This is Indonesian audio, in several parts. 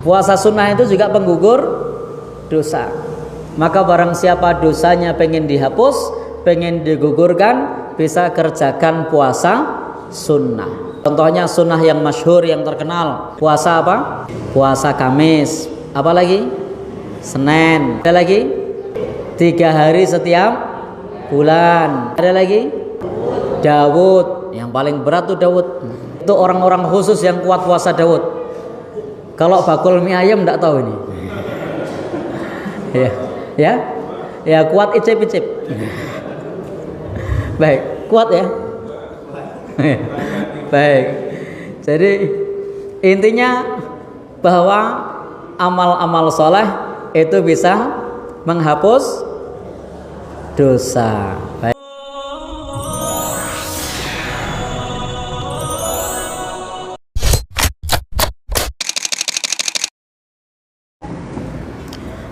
Puasa sunnah itu juga penggugur dosa. Maka barang siapa dosanya pengen dihapus, pengen digugurkan, bisa kerjakan puasa sunnah. Contohnya sunnah yang masyhur, yang terkenal. Puasa apa? Puasa Kamis. Apa lagi? Senin. Ada lagi? 3 hari setiap bulan. Ada lagi? Daud. Yang paling berat tuh Daud. Itu orang-orang khusus yang kuat puasa Daud. Kalau bakul mie ayam enggak tahu ini. Ya kuat icip-icip. Baik, kuat ya. Baik. Jadi intinya bahwa amal-amal soleh itu bisa menghapus dosa. Baik.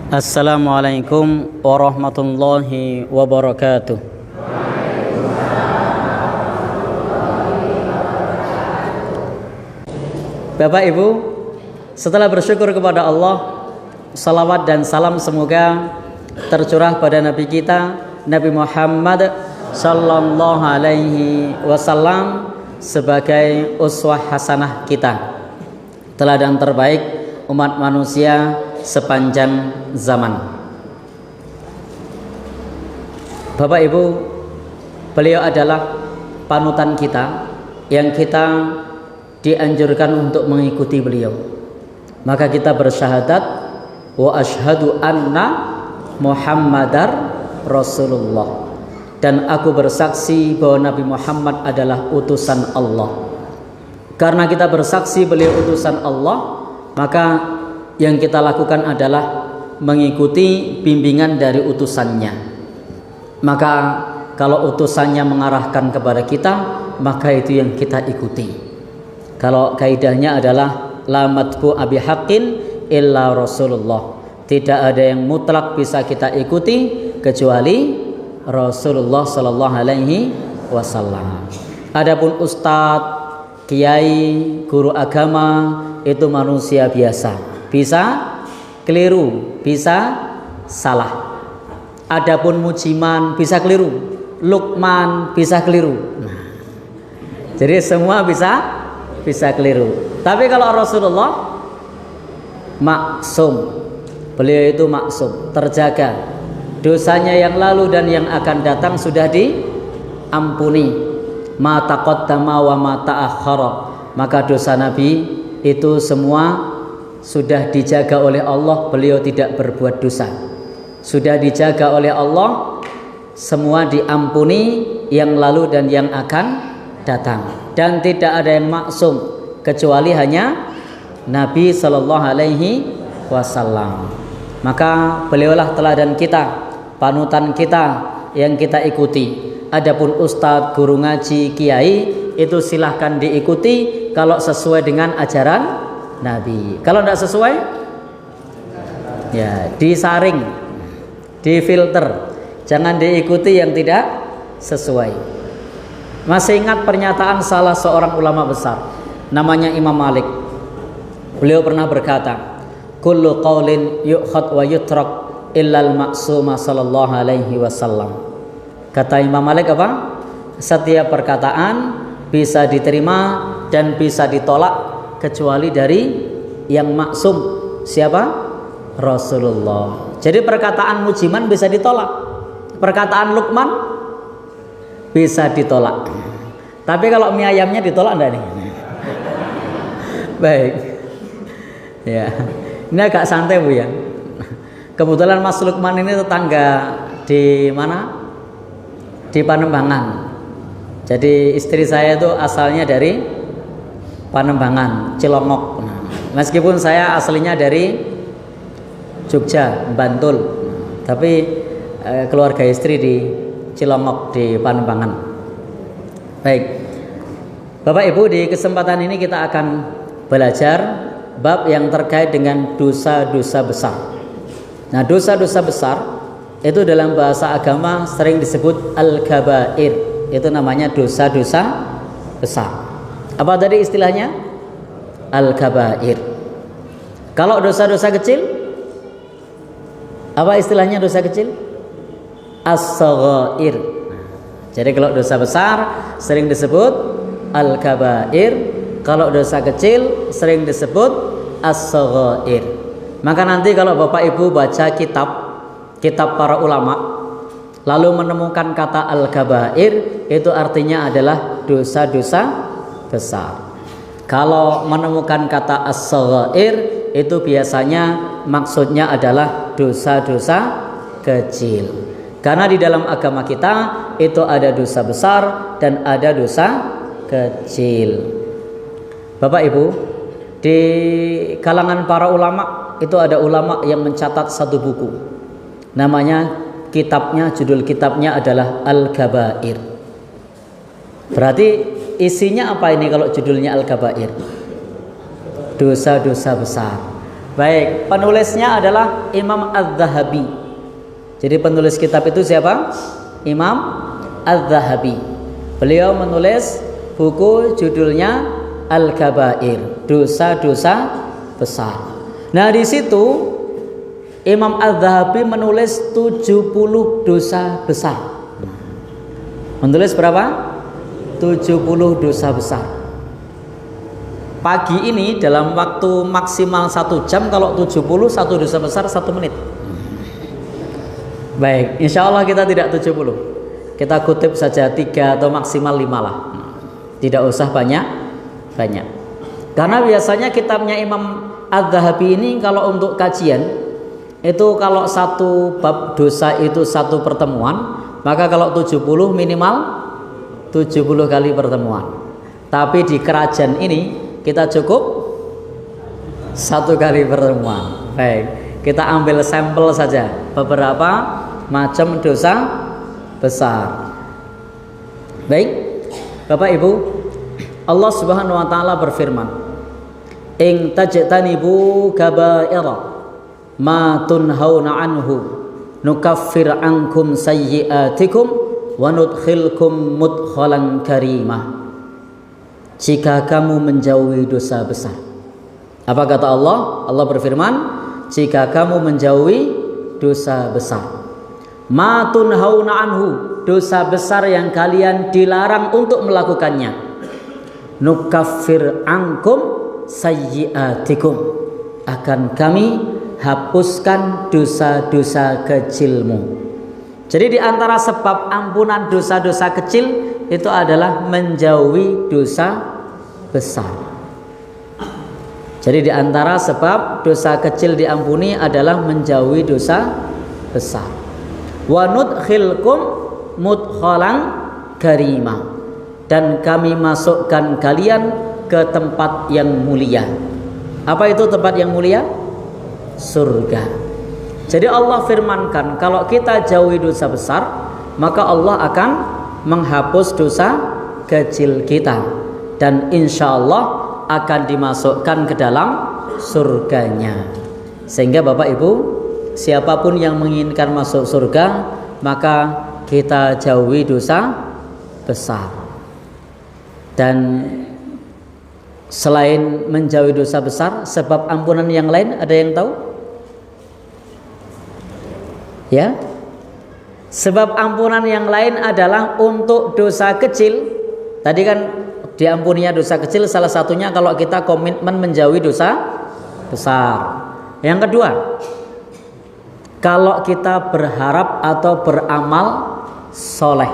Assalamualaikum warahmatullahi wabarakatuh. Bapak Ibu, setelah bersyukur kepada Allah, salawat dan salam semoga tercurah pada Nabi kita Nabi Muhammad sallallahu alaihi wasallam sebagai uswah hasanah kita, teladan terbaik umat manusia sepanjang zaman. Bapak Ibu, beliau adalah panutan kita yang kita dianjurkan untuk mengikuti beliau. Maka kita bersyahadat wa asyhadu anna Muhammadar Rasulullah, dan aku bersaksi bahwa Nabi Muhammad adalah utusan Allah. Karena kita bersaksi beliau utusan Allah, maka yang kita lakukan adalah mengikuti bimbingan dari utusannya. Maka kalau utusannya mengarahkan kepada kita, maka itu yang kita ikuti. Kalau kaidahnya adalah la matbu abi haqqin illa Rasulullah. Tidak ada yang mutlak bisa kita ikuti kecuali Rasulullah sallallahu alaihi wasallam. Adapun ustadz, kiai, guru agama itu manusia biasa. Bisa keliru, bisa salah. Adapun mujiman bisa keliru, Luqman bisa keliru. Jadi semua bisa keliru. Tapi kalau Rasulullah maksum, beliau itu maksum, terjaga. Dosanya yang lalu dan yang akan datang sudah diampuni. Ma taqaddama wa ma ta'akhkhara. Maka dosa Nabi itu semua sudah dijaga oleh Allah, beliau tidak berbuat dosa. Sudah dijaga oleh Allah, semua diampuni yang lalu dan yang akan datang. Dan tidak ada yang maksum kecuali hanya Nabi sallallahu alaihi wasallam. Maka beliaulah teladan kita, panutan kita yang kita ikuti. Adapun ustadz, guru ngaji, kiai itu silahkan diikuti kalau sesuai dengan ajaran Nabi. Kalau tidak sesuai, ya disaring, difilter, jangan diikuti yang tidak sesuai. Masih ingat pernyataan salah seorang ulama besar, namanya Imam Malik. Beliau pernah berkata, kullu qaulin yu'khad wa yutrak illal maksuma sallallahu alaihi wasallam. Kata Imam Malik apa? Setiap perkataan bisa diterima dan bisa ditolak kecuali dari yang maksum. Siapa? Rasulullah. Jadi perkataan mujiman bisa ditolak, perkataan Luqman bisa ditolak. Tapi kalau mie ayamnya ditolak enggak nih? Baik. Ya. Ini agak santai Bu ya. Kebetulan Mas Luqman ini tetangga di mana? Di Panembangan. Jadi istri saya itu asalnya dari Panembangan, Cilongok. Meskipun saya aslinya dari Jogja, Bantul, tapi keluarga istri di Cilongok di Panembangan. Baik, Bapak Ibu, di kesempatan ini kita akan belajar bab yang terkait dengan dosa-dosa besar. Nah, dosa-dosa besar itu dalam bahasa agama sering disebut al-kabair. Itu namanya dosa-dosa besar. Apa tadi istilahnya? Al-kabair. Kalau dosa-dosa kecil, apa istilahnya dosa kecil? As-saghair. Jadi kalau dosa besar sering disebut al-kabair, kalau dosa kecil sering disebut as-saghair. Maka nanti kalau Bapak Ibu baca kitab para ulama lalu menemukan kata al-kabair, itu artinya adalah dosa-dosa besar. Kalau menemukan kata as-saghair, itu biasanya maksudnya adalah dosa-dosa kecil. Karena di dalam agama kita itu ada dosa besar dan ada dosa kecil. Bapak Ibu, di kalangan para ulama itu ada ulama yang mencatat satu buku. Namanya judul kitabnya adalah Al-Kabair. Berarti isinya apa ini kalau judulnya Al-Kabair? Dosa-dosa besar. Baik, penulisnya adalah Imam Az-Zahabi. Jadi penulis kitab itu siapa? Imam Az-Zahabi. Beliau menulis buku judulnya Al-Kabair, dosa-dosa besar. Nah, di situ Imam Az-Zahabi menulis 70 dosa besar. Menulis berapa? 70 dosa besar. Pagi ini dalam waktu maksimal 1 jam, kalau 70 satu dosa besar 1 menit. Baik, insya Allah kita tidak 70. Kita kutip saja 3 atau maksimal 5 lah. Tidak usah banyak. Karena biasanya kitabnya Imam Az-Zahabi ini kalau untuk kajian itu kalau satu bab dosa itu satu pertemuan, maka kalau 70 minimal 70 kali pertemuan. Tapi di kerajaan ini kita cukup 1 kali pertemuan. Baik, kita ambil sampel saja beberapa macam dosa besar. Baik, Bapak Ibu, Allah Subhanahu wa taala berfirman, "In tajtanibu kaba'ira ma tunhauna anhu nukaffir ankum sayyi'atikum wa nudkhilkum mudkhalan karimah." Jika kamu menjauhi dosa besar. Apa kata Allah? Allah berfirman, jika kamu menjauhi dosa besar. Ma tunhauna anhu, dosa besar yang kalian dilarang untuk melakukannya. Nukaffir ankum sayyi'atikum, akan kami hapuskan dosa-dosa kecilmu. Jadi di antara sebab ampunan dosa-dosa kecil itu adalah menjauhi dosa besar. Jadi di antara sebab dosa kecil diampuni adalah menjauhi dosa besar. Wa nudkhilkum mudkhalan karimah, dan kami masukkan kalian ke tempat yang mulia. Apa itu tempat yang mulia? Surga. Jadi Allah firmankan, kalau kita jauhi dosa besar, maka Allah akan menghapus dosa kecil kita, dan insya Allah akan dimasukkan ke dalam surganya. Sehingga Bapak Ibu, siapapun yang menginginkan masuk surga, maka kita jauhi dosa besar. Dan selain menjauhi dosa besar, sebab ampunan yang lain ada yang tahu? Ya, sebab ampunan yang lain adalah untuk dosa kecil. Tadi kan diampuninya dosa kecil, salah satunya kalau kita komitmen menjauhi dosa besar. Yang kedua, kalau kita berharap atau beramal soleh,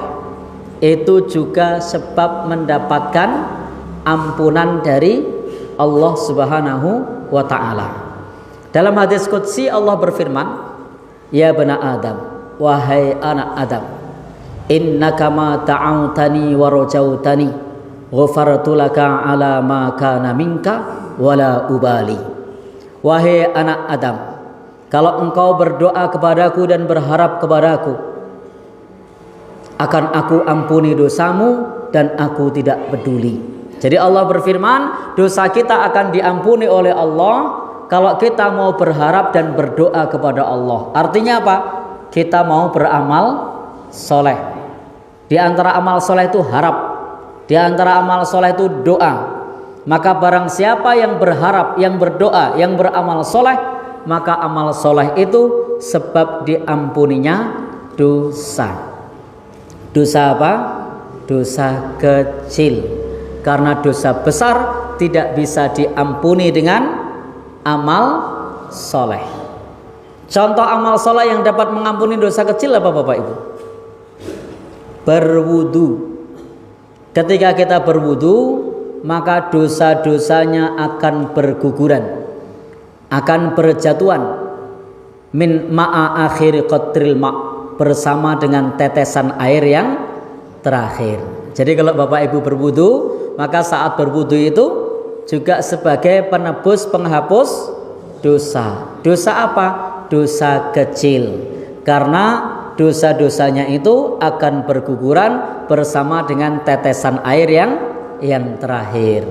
itu juga sebab mendapatkan ampunan dari Allah Subhanahu wa ta'ala. Dalam hadis qudsi Allah berfirman, "Ya bani Adam, wahai anak Adam, innaka ma ta'autani wa rajautani, ghafartu laka ala ma kana minka wala ubali." Wahai anak Adam, kalau engkau berdoa kepadaku dan berharap kepadaku, akan aku ampuni dosamu dan aku tidak peduli. Jadi Allah berfirman, dosa kita akan diampuni oleh Allah kalau kita mau berharap dan berdoa kepada Allah. Artinya apa? Kita mau beramal soleh. Di antara amal soleh itu harap, di antara amal soleh itu doa. Maka barang siapa yang berharap, yang berdoa, yang beramal soleh, maka amal soleh itu sebab diampuninya dosa. Dosa apa? Dosa kecil. Karena dosa besar tidak bisa diampuni dengan amal soleh. Contoh amal soleh yang dapat mengampuni dosa kecil apa Bapak Ibu? Berwudu. Ketika kita berwudu, maka dosa-dosanya akan berguguran, akan berjatuhan min ma'a akhiri qatril ma', bersama dengan tetesan air yang terakhir. Jadi kalau Bapak Ibu berwudu, maka saat berwudu itu juga sebagai penebus, penghapus dosa. Dosa apa? Dosa kecil. Karena dosa-dosanya itu akan berguguran bersama dengan tetesan air yang terakhir.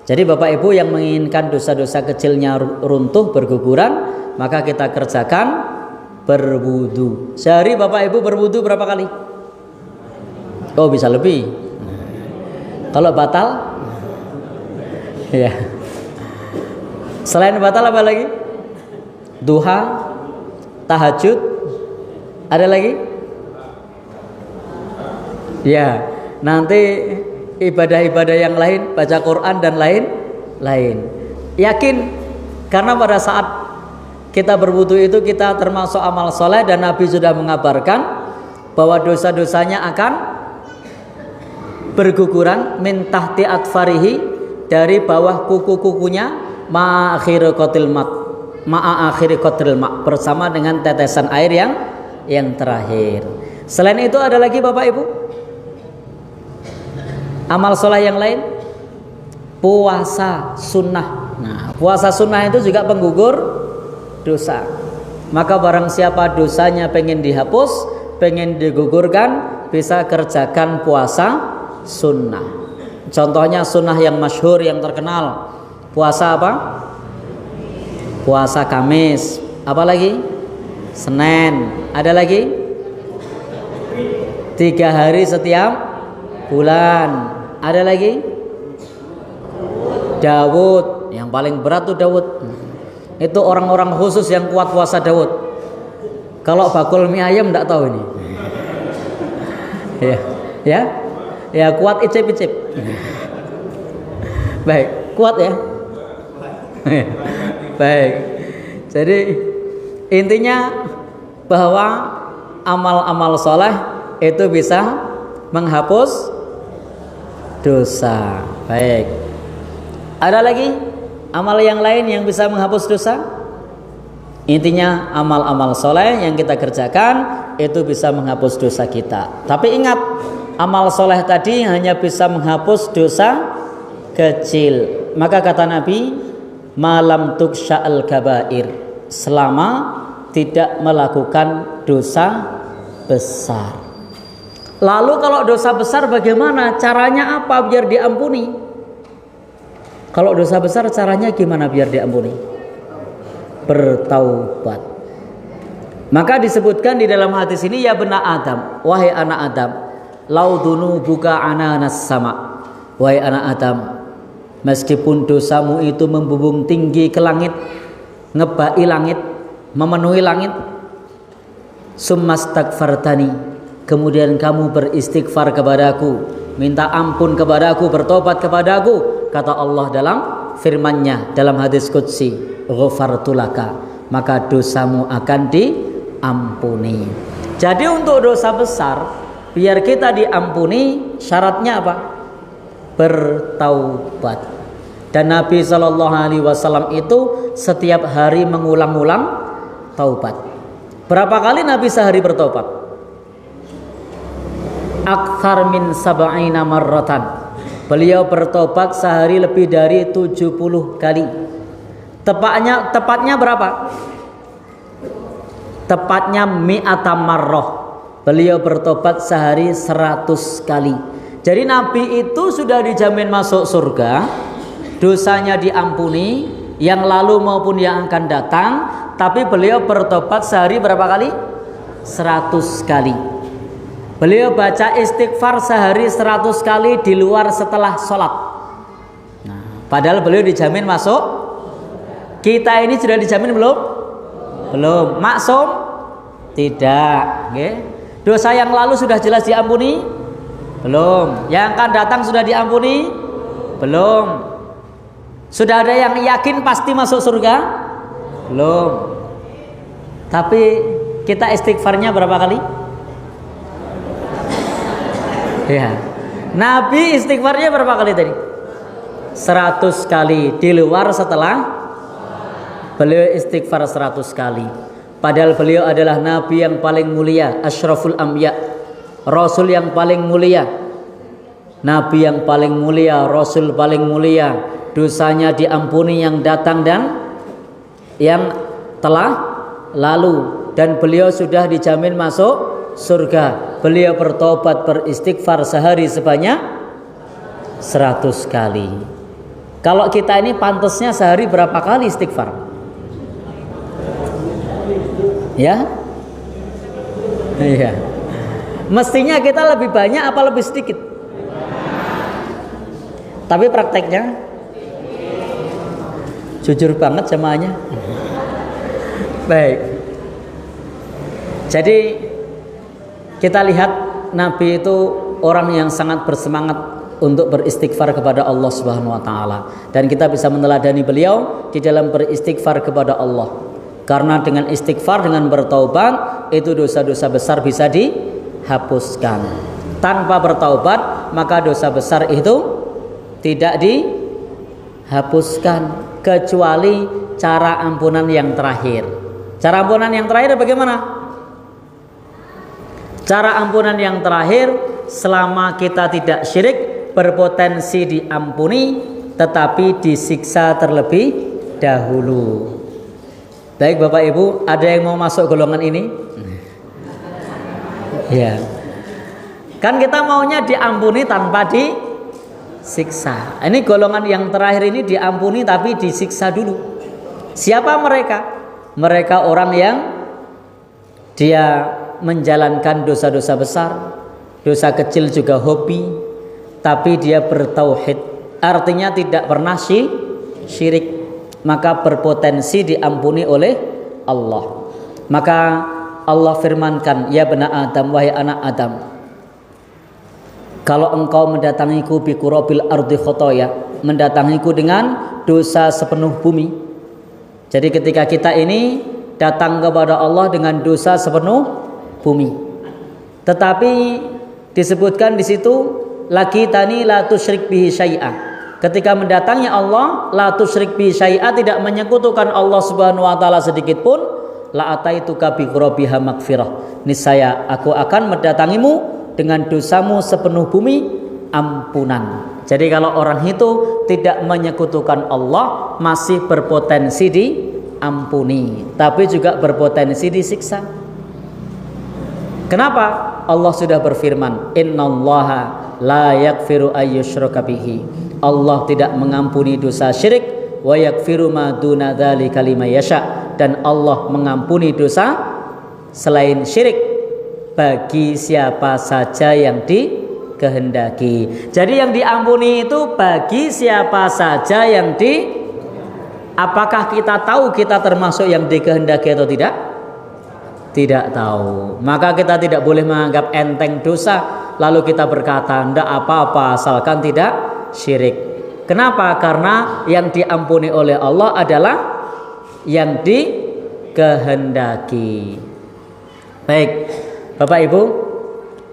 Jadi Bapak Ibu yang menginginkan dosa-dosa kecilnya runtuh, berguguran, maka kita kerjakan berwudu. Sehari Bapak Ibu berwudu berapa kali? Oh, bisa lebih. Kalau batal? Ya. Selain batal apa lagi? Duha, tahajud, ada lagi? Ya, nanti ibadah-ibadah yang lain, baca Quran dan lain-lain. Yakin, karena pada saat kita berwudu itu kita termasuk amal soleh, dan Nabi sudah mengabarkan bahwa dosa-dosanya akan berguguran min tahti atfarihi, dari bawah kuku-kukunya, ma'a akhiri qatril ma', bersama dengan tetesan air yang terakhir. Selain itu ada lagi Bapak Ibu amal soleh yang lain? Puasa sunnah. Nah, puasa sunnah itu juga penggugur dosa. Maka barang siapa dosanya pengen dihapus, pengen digugurkan, bisa kerjakan puasa sunnah. Contohnya sunnah yang masyhur, yang terkenal, puasa apa? Puasa Kamis. Apa lagi? Senin. Ada lagi? 3 hari setiap bulan. Ada lagi? Daud. Yang paling berat tuh Daud. Itu orang-orang khusus yang kuat puasa Daud. Kalau bakul mie ayam enggak tahu ini. Ya kuat icip-icip. Baik, kuat ya. Baik. Jadi intinya bahwa amal-amal soleh itu bisa menghapus dosa. Baik. Ada lagi amal yang lain yang bisa menghapus dosa? Intinya amal-amal soleh yang kita kerjakan itu bisa menghapus dosa kita. Tapi ingat, amal soleh tadi hanya bisa menghapus dosa kecil. Maka kata Nabi, malam tuksha'al kabair, selama tidak melakukan dosa besar. Lalu kalau dosa besar bagaimana? Caranya apa biar diampuni? Kalau dosa besar caranya gimana biar diampuni? Bertaubat. Maka disebutkan di dalam hadis ini, ya bena Adam, wahai anak Adam, laudunu buka ananas sama, wahai anak Adam, meskipun dosamu itu membumbung tinggi ke langit, ngebai langit, memenuhi langit, summastaghfartani, kemudian kamu beristighfar kepadaku, minta ampun kepadaku, bertobat kepadaku, kata Allah dalam firman-Nya dalam hadis qudsi, ghafartu laka, maka dosamu akan diampuni. Jadi untuk dosa besar biar kita diampuni, syaratnya apa? Bertaubat. Dan Nabi SAW itu setiap hari mengulang-ulang taubat. Berapa kali Nabi sehari bertaubat? Akthar min sab'ina marratan. Beliau bertobat sehari lebih dari 70 kali. Tepatnya berapa? Tepatnya mi'ata marrah. Beliau bertobat sehari 100 kali. Jadi Nabi itu sudah dijamin masuk surga, dosanya diampuni, yang lalu maupun yang akan datang. Tapi beliau bertobat sehari berapa kali? 100 kali. Beliau baca istighfar sehari 100 kali di luar setelah sholat. Nah, Padahal beliau dijamin masuk. Kita ini sudah dijamin belum? Belum. Maksum? Tidak. Okay. Dosa yang lalu sudah jelas diampuni? Belum. Yang akan datang sudah diampuni? Belum. Sudah ada yang yakin pasti masuk surga? Belum. Tapi kita istighfarnya berapa kali? Ya. Nabi istighfarnya berapa kali tadi? 100 kali. Di luar setelah beliau istighfar 100 kali. Padahal beliau adalah Nabi yang paling mulia, Asyraful Anbiya, Rasul yang paling mulia, Nabi yang paling mulia, Rasul paling mulia. Dosanya diampuni yang datang dan yang telah lalu. Dan beliau sudah dijamin masuk surga. Beliau bertobat beristighfar sehari sebanyak 100 kali. Kalau kita ini pantasnya sehari berapa kali istighfar? Ya? Iya. Mestinya kita lebih banyak apa lebih sedikit? Tapi prakteknya jujur banget jamaahnya. Baik. Jadi kita lihat Nabi itu orang yang sangat bersemangat untuk beristighfar kepada Allah Subhanahu wa taala, dan kita bisa meneladani beliau di dalam beristighfar kepada Allah. Karena dengan istighfar, dengan bertaubat, itu dosa-dosa besar bisa dihapuskan. Tanpa bertaubat, maka dosa besar itu tidak dihapuskan, kecuali cara ampunan yang terakhir. Cara ampunan yang terakhir bagaimana? Cara ampunan yang terakhir, selama kita tidak syirik, berpotensi diampuni, tetapi disiksa terlebih dahulu. Baik Bapak Ibu, ada yang mau masuk golongan ini? Ya. Kan kita maunya diampuni tanpa disiksa. Ini golongan yang terakhir ini diampuni tapi disiksa dulu. Siapa mereka? Mereka orang yang dia menjalankan dosa-dosa besar, dosa kecil juga hobi, tapi dia bertauhid, artinya tidak pernah syirik, maka berpotensi diampuni oleh Allah. Maka Allah firmankan, ya bani Adam, wahai anak Adam, kalau engkau mendatangiku bi qurabil ardi khotoya, mendatangiku dengan dosa sepenuh bumi. Jadi ketika kita ini datang kepada Allah dengan dosa sepenuh bumi, tetapi disebutkan di situ laki tani la tusyrik bihi syai'a. Ketika mendatangi Allah, la tusyrik bihi syai'a, tidak menyekutukan Allah Subhanahu wa taala sedikit pun, la ataituka bi qurabiha magfirah. Niscaya aku akan mendatangimu dengan dosamu sepenuh bumi ampunan. Jadi kalau orang itu tidak menyekutukan Allah, masih berpotensi diampuni, tapi juga berpotensi disiksa. Kenapa? Allah sudah berfirman, innallaha la yaghfiru ayyushraka bihi. Allah tidak mengampuni dosa syirik, wa yaghfiru ma duna dzalika liman yasha, dan Allah mengampuni dosa selain syirik bagi siapa saja yang dikehendaki. Jadi yang diampuni itu bagi siapa saja yang apakah kita tahu kita termasuk yang dikehendaki atau tidak? Tidak tahu. Maka kita tidak boleh menganggap enteng dosa lalu kita berkata ndak apa-apa asalkan tidak syirik. Kenapa? Karena yang diampuni oleh Allah adalah yang dikehendaki. Baik Bapak Ibu,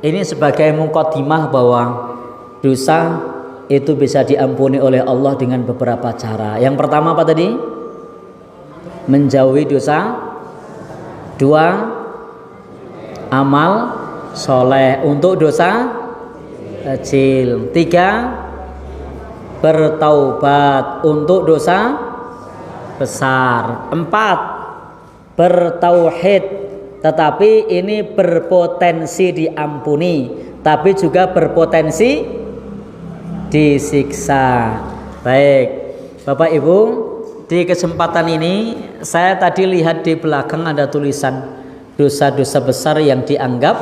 ini sebagai mukadimah bahwa dosa itu bisa diampuni oleh Allah dengan beberapa cara. Yang pertama apa tadi? Menjauhi dosa. 2, amal soleh untuk dosa kecil. 3, bertaubat untuk dosa besar. 4, bertauhid, tetapi ini berpotensi diampuni, tapi juga berpotensi disiksa. Baik Bapak Ibu, di kesempatan ini saya tadi lihat di belakang ada tulisan dosa-dosa besar yang dianggap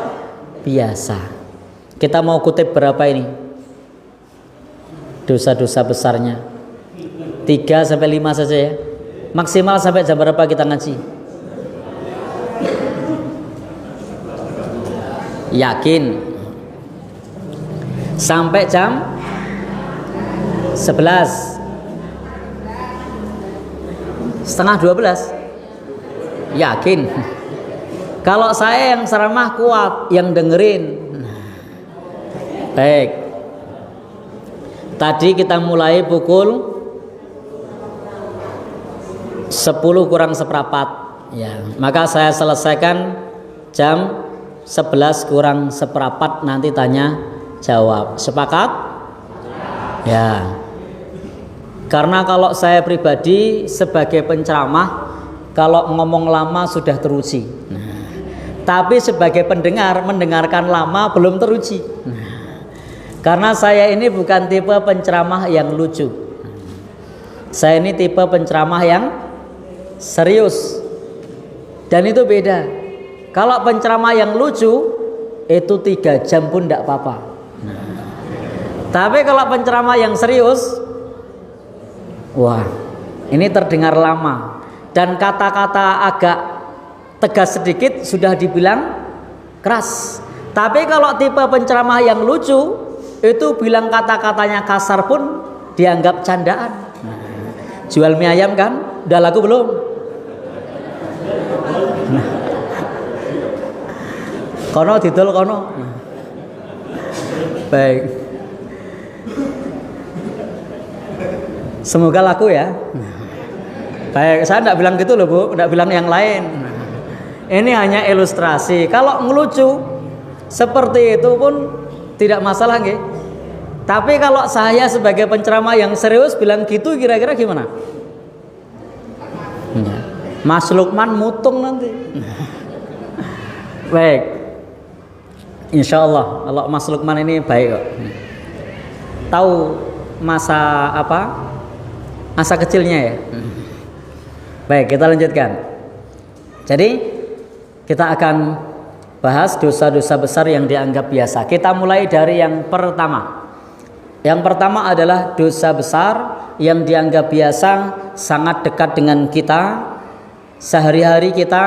biasa. Kita mau kutip berapa ini? Dosa-dosa besarnya 3 sampai 5 saja ya. Maksimal sampai jam berapa kita ngaji? Yakin? Sampai jam 11 setengah 12. Yakin? Kalau saya yang ceramah kuat, yang dengerin. Baik. Tadi kita mulai pukul 10 kurang seperempat ya. Maka saya selesaikan jam 11 kurang seperempat, nanti tanya jawab. Sepakat? Ya. Karena kalau saya pribadi sebagai penceramah, kalau ngomong lama sudah teruji. Tapi sebagai pendengar, mendengarkan lama belum teruji. Karena saya ini bukan tipe penceramah yang lucu. Saya ini tipe penceramah yang serius. Dan itu beda. Kalau penceramah yang lucu itu 3 jam pun tidak apa-apa. Tapi kalau penceramah yang serius, wah, ini terdengar lama. Dan kata-kata agak tegas sedikit sudah dibilang keras. Tapi kalau tipe penceramah yang lucu, itu bilang kata-katanya kasar pun dianggap candaan. Jual mie ayam kan? Udah laku belum? Kono didol kono. Baik. Semoga laku ya. Baik, saya tidak bilang gitu loh Bu, tidak bilang yang lain. Ini hanya ilustrasi. Kalau ngelucu seperti itu pun tidak masalah nggih. Tapi kalau saya sebagai penceramah yang serius bilang gitu, kira-kira gimana? Mas Lukman mutung nanti. Baik. Insya Allah, kalau Mas Lukman ini baik kok. Tahu masa apa? Masa kecilnya ya. Baik, kita lanjutkan. Jadi kita akan bahas dosa-dosa besar yang dianggap biasa. Kita mulai dari yang pertama. Yang pertama adalah dosa besar yang dianggap biasa, sangat dekat dengan kita. Sehari-hari kita,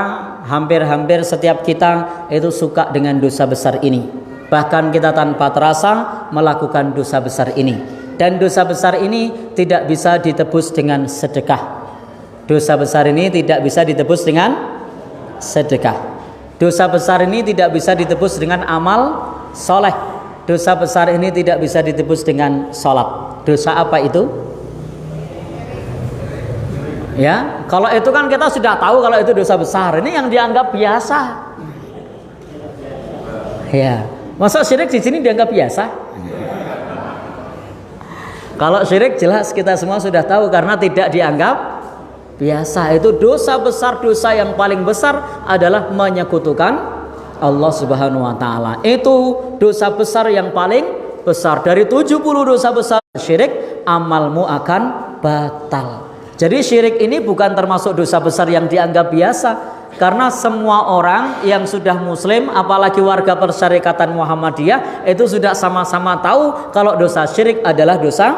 hampir-hampir setiap kita itu suka dengan dosa besar ini. Bahkan kita tanpa terasa melakukan dosa besar ini. Dan dosa besar ini tidak bisa ditebus dengan sedekah. Dosa besar ini tidak bisa ditebus dengan sedekah. Dosa besar ini tidak bisa ditebus dengan amal soleh. Dosa besar ini tidak bisa ditebus dengan sholat. Dosa apa itu? Ya, kalau itu kan kita sudah tahu kalau itu dosa besar. Ini yang dianggap biasa. Ya, masa syirik di sini dianggap biasa? Kalau syirik jelas kita semua sudah tahu karena tidak dianggap biasa. Itu dosa besar, dosa yang paling besar adalah menyekutukan Allah Subhanahu wa taala. Itu dosa besar yang paling besar. Dari 70 dosa besar syirik, amalmu akan batal. Jadi syirik ini bukan termasuk dosa besar yang dianggap biasa, karena semua orang yang sudah muslim, apalagi warga Persyarikatan Muhammadiyah, itu sudah sama-sama tahu kalau dosa syirik adalah dosa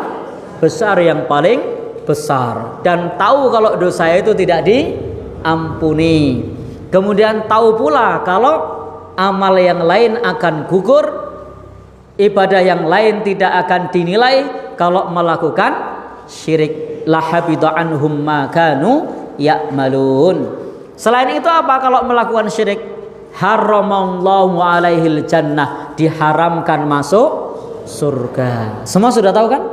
besar yang paling besar, dan tahu kalau dosa itu tidak diampuni. Kemudian tahu pula kalau amal yang lain akan gugur, ibadah yang lain tidak akan dinilai kalau melakukan syirik. La habita anhum ma kanu ya'malun. Selain itu apa kalau melakukan syirik? Haramallahu alaihil jannah, diharamkan masuk surga. Semua sudah tahu kan?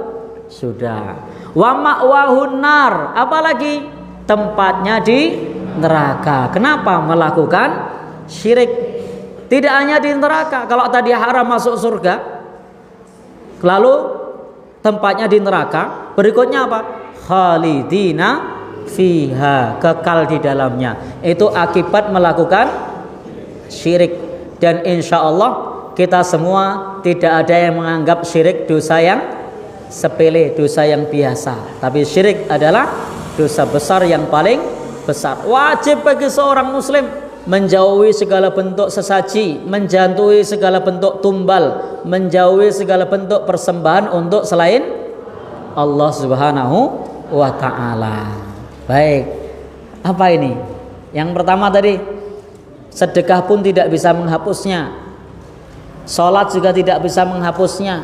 Sudah. Wa ma'wahun nar, apalagi tempatnya di neraka. Kenapa melakukan syirik? Tidak hanya di neraka. Kalau tadi haram masuk surga, lalu tempatnya di neraka, berikutnya apa? Khalidina fiha, kekal di dalamnya. Itu akibat melakukan syirik. Dan insya Allah kita semua tidak ada yang menganggap syirik dosa yang sepele, dosa yang biasa. Tapi syirik adalah dosa besar yang paling besar. Wajib bagi seorang muslim menjauhi segala bentuk sesaji, menjauhi segala bentuk tumbal, menjauhi segala bentuk persembahan untuk selain Allah Subhanahu wa ta'ala. Baik. Apa ini? Yang pertama tadi, sedekah pun tidak bisa menghapusnya. Sholat juga tidak bisa menghapusnya.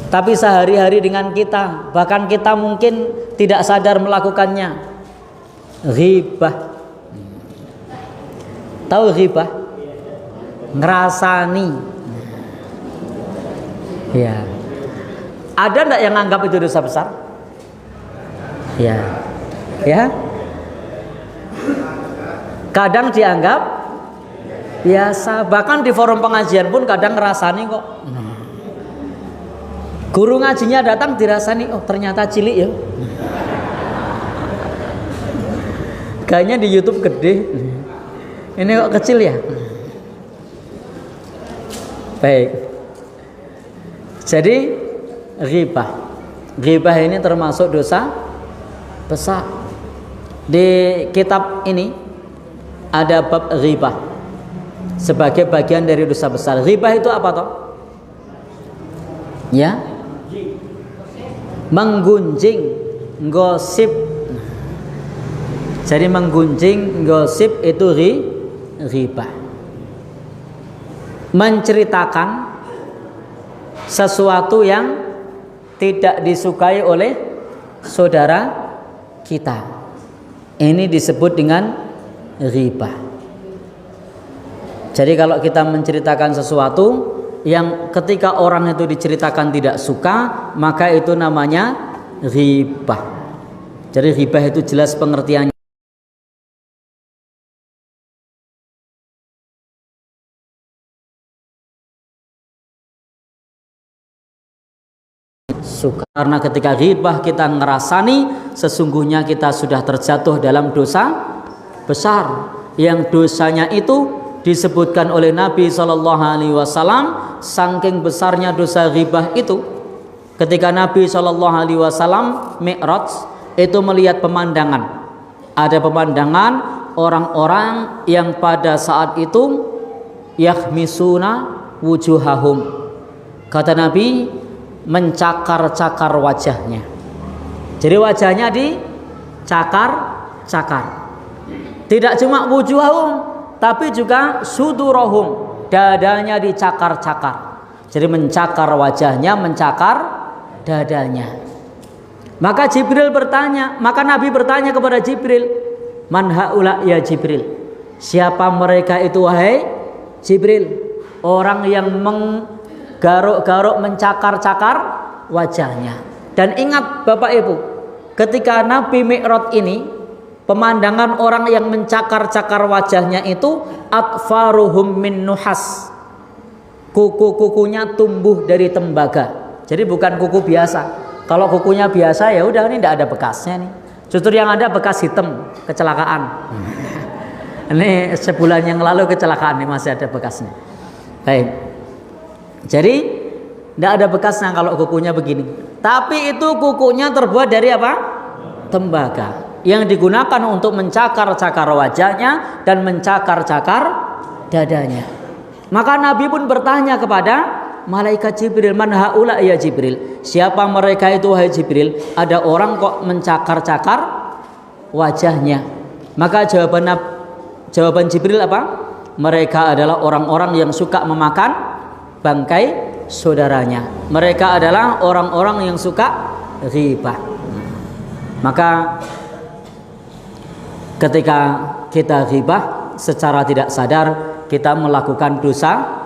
Tapi sehari-hari dengan kita, bahkan kita mungkin tidak sadar melakukannya. Ghibah. Tahu ghibah? Ngerasani. Ya. Ada enggak yang anggap itu dosa besar? Ya. Ya. Kadang dianggap biasa, bahkan di forum pengajian pun kadang ngerasani kok. Guru ngajinya datang dirasani, oh ternyata cilik ya. Kayaknya di YouTube gede. Ini kok kecil ya? Baik. Jadi ghibah. Ghibah ini termasuk dosa besar. Di kitab ini ada bab ghibah sebagai bagian dari dosa besar. Ghibah itu apa toh? Ya, menggunjing, gosip. Jadi menggunjing, gosip itu ghibah. Menceritakan sesuatu yang tidak disukai oleh saudara kita. Ini disebut dengan ghibah. Jadi kalau kita menceritakan sesuatu yang ketika orang itu diceritakan tidak suka, maka itu namanya ghibah. Jadi ghibah itu jelas pengertiannya. Suka. Karena ketika ghibah kita ngerasani, sesungguhnya kita sudah terjatuh dalam dosa besar. Yang dosanya itu disebutkan oleh Nabi SAW, saking besarnya dosa ghibah itu, ketika Nabi SAW Mi'raj itu melihat pemandangan. Ada pemandangan orang-orang yang pada saat itu yakhmisuna wujuhahum. Kata Nabi, mencakar-cakar wajahnya. Jadi wajahnya dicakar-cakar. Tidak cuma wujuhahum, tapi juga sudurahum, dadanya dicakar-cakar. Jadi mencakar wajahnya, mencakar dadanya. Maka Jibril bertanya, maka Nabi bertanya kepada Jibril, man haula ya Jibril? Siapa mereka itu wahai Jibril? Orang yang garuk-garuk mencakar-cakar wajahnya. Dan ingat Bapak Ibu, ketika Nabi Mi'raj ini, pemandangan orang yang mencakar-cakar wajahnya itu atfaruhum min nuhas. Kuku-kukunya tumbuh dari tembaga. Jadi bukan kuku biasa. Kalau kukunya biasa ya udah, ini tidak ada bekasnya nih. Justru yang ada bekas hitam, kecelakaan. Ini sebulan yang lalu kecelakaan, nih masih ada bekasnya. Baik. Jadi tidak ada bekasnya kalau kukunya begini. Tapi itu kukunya terbuat dari apa? Tembaga, yang digunakan untuk mencakar-cakar wajahnya dan mencakar-cakar dadanya. Maka Nabi pun bertanya kepada malaikat Jibril, man haula ya Jibril? Siapa mereka itu wahai Jibril? Ada orang kok mencakar-cakar wajahnya. Maka jawaban Jibril apa? Mereka adalah orang-orang yang suka memakan bangkai saudaranya. Mereka adalah orang-orang yang suka ghibah. Maka ketika kita ghibah secara tidak sadar, kita melakukan dosa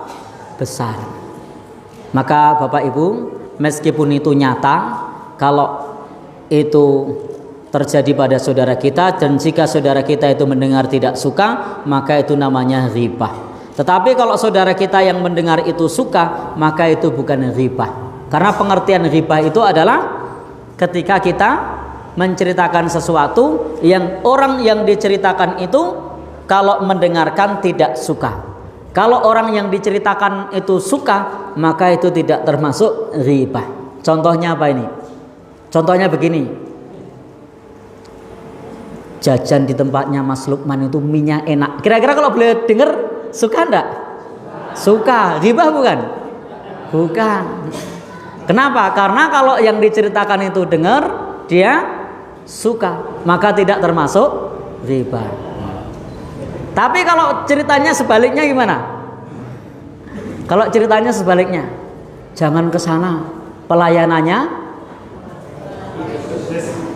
besar. Maka Bapak Ibu, meskipun itu nyata, kalau itu terjadi pada saudara kita, dan jika saudara kita itu mendengar tidak suka, maka itu namanya ghibah. Tetapi kalau saudara kita yang mendengar itu suka, maka itu bukan ghibah. Karena pengertian ghibah itu adalah ketika kita menceritakan sesuatu yang orang yang diceritakan itu kalau mendengarkan tidak suka. Kalau orang yang diceritakan itu suka, maka itu tidak termasuk ghibah. Contohnya apa ini? Contohnya begini. Jajan di tempatnya Mas Lukman itu minyak enak. Kira-kira kalau boleh dengar, suka enggak? Suka. Ghibah bukan? Bukan. Kenapa? Karena kalau yang diceritakan itu dengar, dia suka, maka tidak termasuk riba. Tapi kalau ceritanya sebaliknya gimana? Kalau ceritanya sebaliknya, jangan ke sana, pelayanannya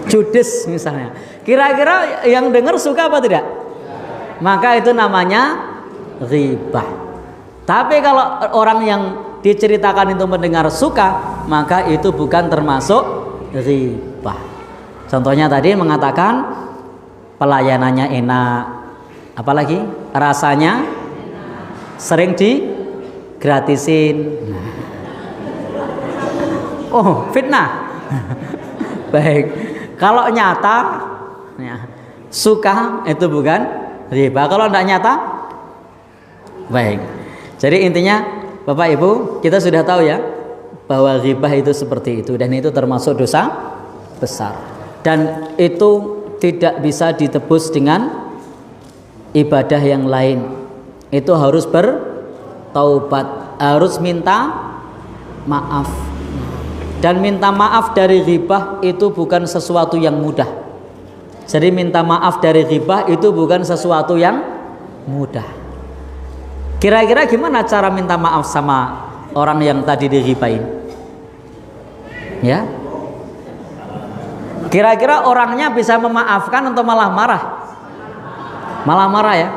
judes misalnya. Kira-kira yang dengar suka apa tidak? Maka itu namanya riba. Tapi kalau orang yang diceritakan itu mendengar suka, maka itu bukan termasuk riba. Contohnya tadi mengatakan pelayanannya enak, apalagi rasanya sering digratisin. Oh, fitnah. Baik. Kalau nyata ya, suka itu bukan riba. Kalau tidak nyata, baik. Jadi intinya Bapak Ibu, kita sudah tahu ya bahwa riba itu seperti itu, dan itu termasuk dosa besar, dan itu tidak bisa ditebus dengan ibadah yang lain. Itu harus bertaubat, harus minta maaf. Dan minta maaf dari riba itu bukan sesuatu yang mudah. Jadi minta maaf dari riba itu bukan sesuatu yang mudah. Kira-kira gimana cara minta maaf sama orang yang tadi diribain? Ya. Kira-kira orangnya bisa memaafkan atau malah marah? Malah marah ya.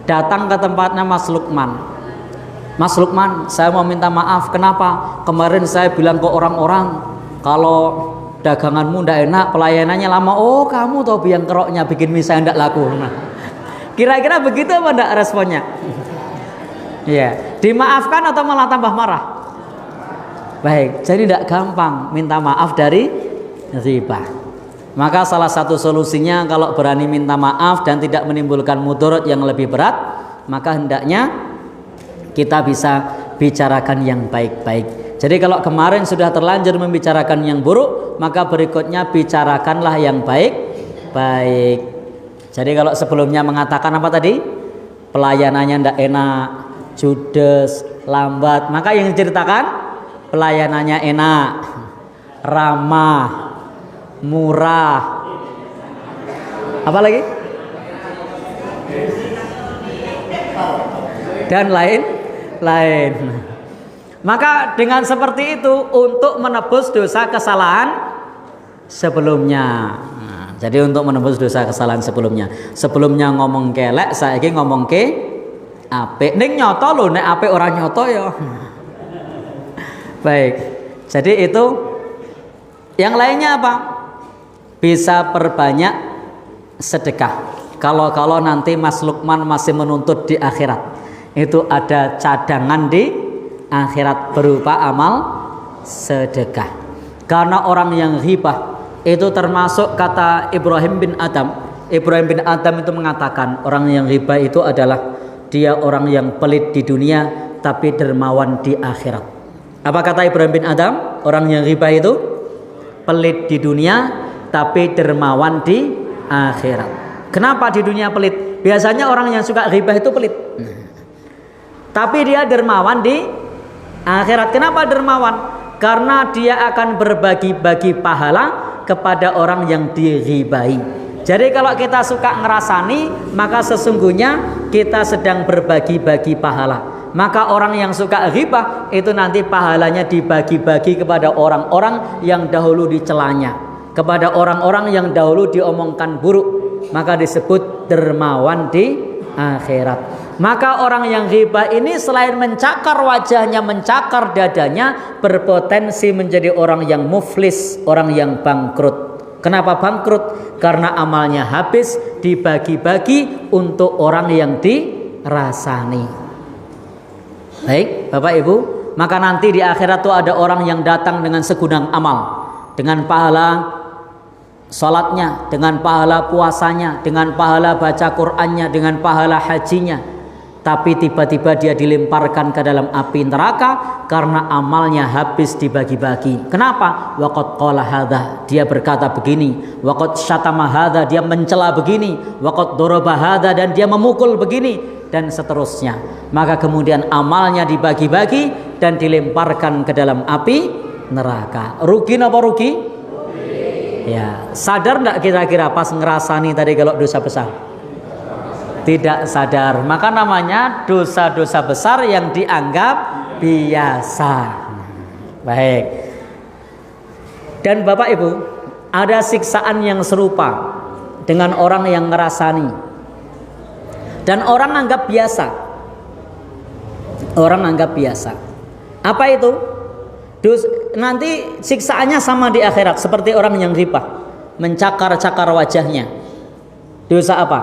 Datang ke tempatnya Mas Lukman. Mas Lukman, saya mau minta maaf. Kenapa? Kemarin saya bilang ke orang-orang kalau daganganmu ndak enak, pelayanannya lama. Oh, kamu tahu biang keroknya bikin mie saya ndak laku. Nah, kira-kira begitu apa ndak responnya? Iya, dimaafkan atau malah tambah marah? Baik, jadi ndak gampang minta maaf dari riba. Maka salah satu solusinya kalau berani minta maaf dan tidak menimbulkan mudarat yang lebih berat, maka hendaknya kita bisa bicarakan yang baik-baik. Jadi kalau kemarin sudah terlanjur membicarakan yang buruk, maka berikutnya bicarakanlah yang baik-baik. Jadi kalau sebelumnya mengatakan apa tadi? Pelayanannya ndak enak, judes, lambat, maka yang diceritakan pelayanannya enak, ramah, murah. Apa lagi? Dan lain. Maka dengan seperti itu untuk menebus dosa kesalahan sebelumnya. Jadi untuk menebus dosa kesalahan sebelumnya ngomong kelek, saiki ngomong ke apik. Ning nyoto lho, nek apik ora nyoto ya. Baik. Jadi itu yang lainnya apa? Bisa perbanyak sedekah. Kalau nanti Mas Lukman masih menuntut di akhirat, itu ada cadangan di akhirat berupa amal sedekah. Karena orang yang ghibah itu termasuk kata Ibrahim bin Adam. Ibrahim bin Adam itu mengatakan orang yang ghibah itu adalah dia orang yang pelit di dunia tapi dermawan di akhirat. Apa kata Ibrahim bin Adam? Orang yang ghibah itu pelit di dunia tapi dermawan di akhirat. Kenapa di dunia pelit? Biasanya orang yang suka ghibah itu pelit, tapi dia dermawan di akhirat. Kenapa dermawan? Karena dia akan berbagi-bagi pahala kepada orang yang dighibahi. Jadi kalau kita suka ngerasani, maka sesungguhnya kita sedang berbagi-bagi pahala. Maka orang yang suka ghibah itu nanti pahalanya dibagi-bagi kepada orang-orang yang dahulu dicelanya, kepada orang-orang yang dahulu diomongkan buruk. Maka disebut dermawan di akhirat. Maka orang yang ghibah ini selain mencakar wajahnya, mencakar dadanya, berpotensi menjadi orang yang muflis, orang yang bangkrut. Kenapa bangkrut? Karena amalnya habis dibagi-bagi untuk orang yang dirasani. Baik, Bapak Ibu, maka nanti di akhirat itu ada orang yang datang dengan segudang amal, dengan pahala salatnya, dengan pahala puasanya, dengan pahala baca Qur'annya, dengan pahala hajinya. Tapi tiba-tiba dia dilemparkan ke dalam api neraka karena amalnya habis dibagi-bagi. Kenapa? Waqad qala hadza, dia berkata begini. Waqad syatama hadza, dia mencela begini. Waqad daraba hadza, dan dia memukul begini, dan seterusnya. Maka kemudian amalnya dibagi-bagi dan dilemparkan ke dalam api neraka. Rugi apa rugi? Ya, sadar enggak kira-kira pas ngerasani tadi kalau dosa besar? Tidak sadar. Maka namanya dosa-dosa besar yang dianggap biasa. Baik. Dan Bapak Ibu, ada siksaan yang serupa dengan orang yang ngerasani. Dan orang anggap biasa. Orang anggap biasa. Apa itu? Nanti siksaannya sama di akhirat seperti orang yang riba, mencakar-cakar wajahnya. Dosa apa?